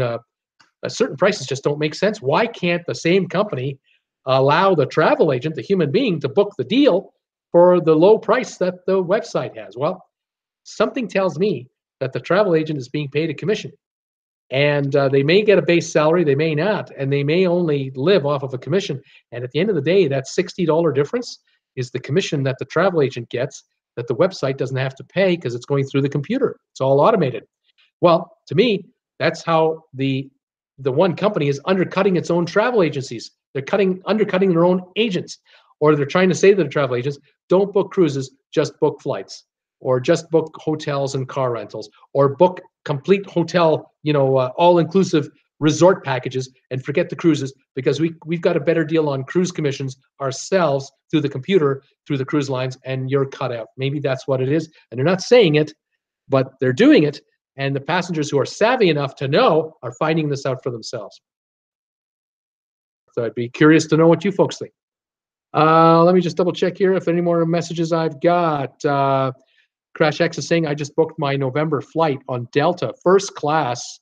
prices just don't make sense. Why can't the same company allow the travel agent, the human being, to book the deal for the low price that the website has? Well, something tells me that the travel agent is being paid a commission. And they may get a base salary, they may not, and they may only live off of a commission. And at the end of the day, that $60 difference is the commission that the travel agent gets that the website doesn't have to pay because it's going through the computer. It's all automated. Well, to me, that's how the one company is undercutting its own travel agencies. They're undercutting their own agents, or they're trying to say to the travel agents, don't book cruises, just book flights, or just book hotels and car rentals, or book complete hotel, all-inclusive resort packages, and forget the cruises because we've got a better deal on cruise commissions ourselves through the computer, through the cruise lines, and you're cut out. Maybe that's what it is. And they're not saying it, but they're doing it. And the passengers who are savvy enough to know are finding this out for themselves. So I'd be curious to know what you folks think. Let me just double check here if any more messages I've got. Crash X is saying, I just booked my November flight on Delta, first class,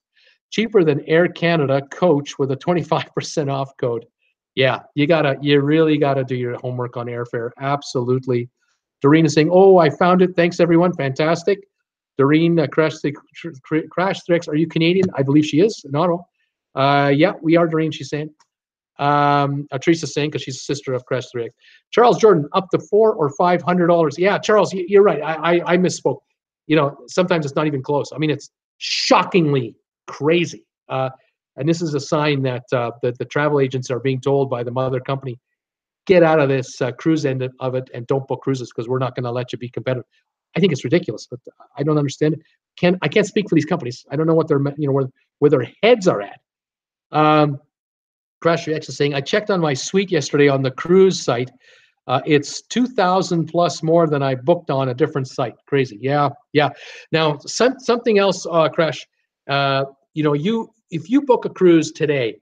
cheaper than Air Canada coach with a 25% off code. Yeah, you really gotta do your homework on airfare. Absolutely. Doreen is saying, oh, I found it. Thanks, everyone. Fantastic. Doreen, Crash 3X, are you Canadian? I believe she is, in Ottawa. Yeah, we are, Doreen, she's saying. Teresa's saying, because she's a sister of Crash 3X. Charles Jordan, up to $400 or $500. Yeah, Charles, you're right. I misspoke. Sometimes it's not even close. I mean, it's shockingly crazy. And this is a sign that the travel agents are being told by the mother company, get out of this cruise end of it and don't book cruises because we're not going to let you be competitive. I think it's ridiculous, but I don't understand it. I can't speak for these companies. I don't know what their where their heads are at. Crash Rex is saying, I checked on my suite yesterday on the cruise site. It's 2,000 plus more than I booked on a different site. Crazy. Yeah. Now, something else, Crash. If you book a cruise today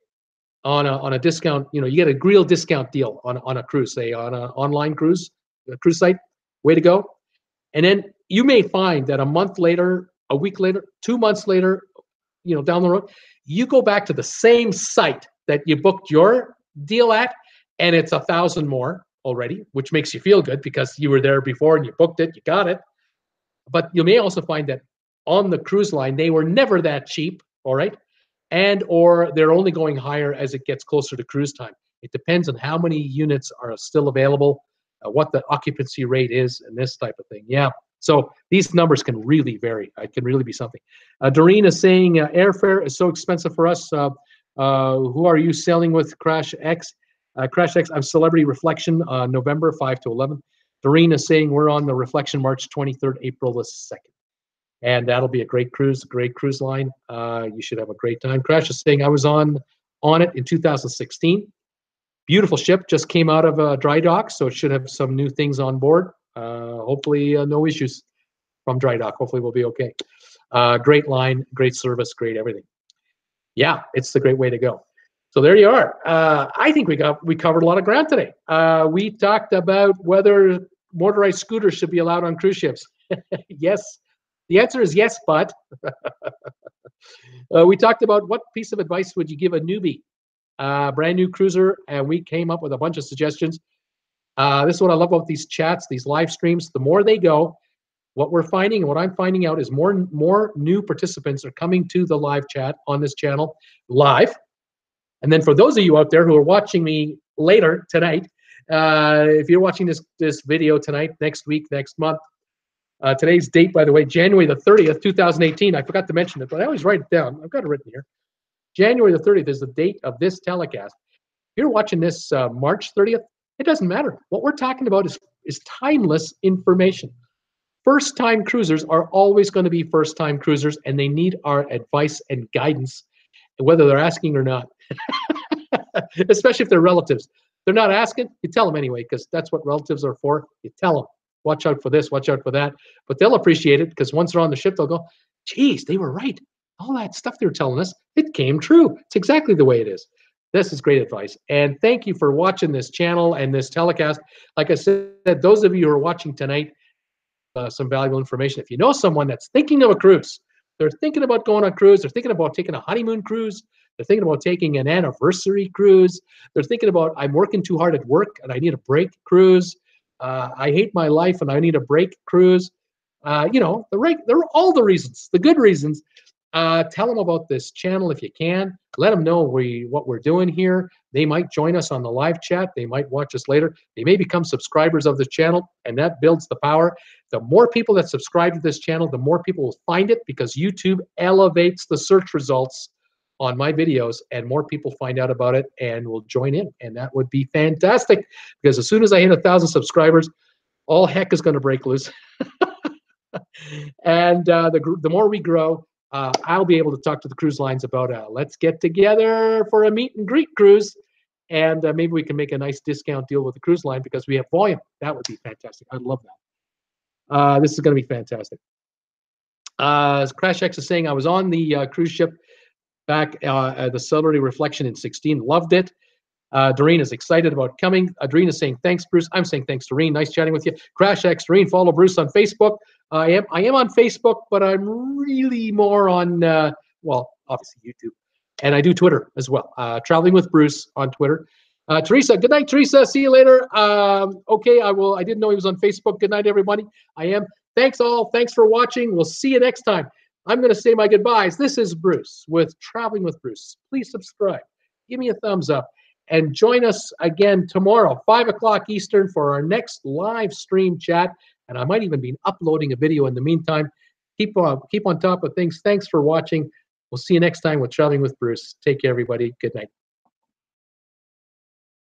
on a discount, you get a real discount deal on a cruise, say on an online cruise site. Way to go. And then you may find that a month later, a week later, 2 months later, down the road, you go back to the same site that you booked your deal at, and it's 1,000 more already, which makes you feel good because you were there before and you booked it, you got it. But you may also find that on the cruise line, they were never that cheap, all right? And or they're only going higher as it gets closer to cruise time. It depends on how many units are still available, what the occupancy rate is, and this type of thing. Yeah. So these numbers can really vary. It can really be something. Doreen is saying airfare is so expensive for us. Who are you sailing with, Crash X? Crash X, I'm Celebrity Reflection, November 5 to 11. Doreen is saying we're on the Reflection March 23rd, April the 2nd. And that'll be a great cruise line. You should have a great time. Crash is saying I was on it in 2016. Beautiful ship, just came out of dry dock, so it should have some new things on board. Hopefully no issues from dry dock. Hopefully we'll be okay. Great line, great service, great everything. Yeah, it's the great way to go. So there you are. I think we covered a lot of ground today. We talked about whether motorized scooters should be allowed on cruise ships. Yes, the answer is yes, but we talked about what piece of advice would you give a newbie, brand new cruiser, and we came up with a bunch of suggestions. This is what I love about these chats, these live streams. The more they go, what we're finding and what I'm finding out is more new participants are coming to the live chat on this channel live. And then for those of you out there who are watching me later tonight, If you're watching this video tonight, next week, next month, today's date, by the way, January the 30th, 2018. I forgot to mention it, but I always write it down. I've got it written here. January the 30th is the date of this telecast. If you're watching this March 30th, it doesn't matter. What we're talking about is timeless information. First-time cruisers are always going to be first-time cruisers, and they need our advice and guidance, whether they're asking or not, especially if they're relatives. They're not asking, you tell them anyway, because that's what relatives are for. You tell them, watch out for this, watch out for that. But they'll appreciate it because once they're on the ship, they'll go, geez, they were right. All that stuff they were telling us, it came true. It's exactly the way it is. This is great advice. And thank you for watching this channel and this telecast. Like I said, those of you who are watching tonight, some valuable information. If you know someone that's thinking of a cruise, they're thinking about going on a cruise, they're thinking about taking a honeymoon cruise, they're thinking about taking an anniversary cruise, they're thinking about, I'm working too hard at work and I need a break cruise, I hate my life and I need a break cruise. You know, they're all the reasons, the good reasons. Tell them about this channel if you can. Let them know what we're doing here. They might join us on the live chat. They might watch us later. They may become subscribers of this channel, and that builds the power. The more people that subscribe to this channel, the more people will find it because YouTube elevates the search results on my videos, and more people find out about it and will join in, and that would be fantastic because as soon as I hit 1,000 subscribers, all heck is going to break loose. And the more we grow, I'll be able to talk to the cruise lines about let's get together for a meet and greet cruise, and maybe we can make a nice discount deal with the cruise line because we have volume. That would be fantastic. I'd love that. This is going to be fantastic. Crash X is saying, I was on the cruise ship back at the Celebrity Reflection in 16. Loved it. Doreen is excited about coming. Doreen is saying, thanks, Bruce. I'm saying thanks, Doreen. Nice chatting with you. Crash X, Doreen, follow Bruce on Facebook. I am on Facebook, but I'm really more on, well, obviously YouTube. And I do Twitter as well. Traveling with Bruce on Twitter. Teresa, good night, Teresa. See you later. Okay, I didn't know he was on Facebook. Good night, everybody. I am. Thanks all. Thanks for watching. We'll see you next time. I'm going to say my goodbyes. This is Bruce with Traveling with Bruce. Please subscribe. Give me a thumbs up. And join us again tomorrow, 5 o'clock Eastern, for our next live stream chat. And I might even be uploading a video in the meantime. Keep on top of things. Thanks for watching. We'll see you next time with Traveling with Bruce. Take care, everybody. Good night.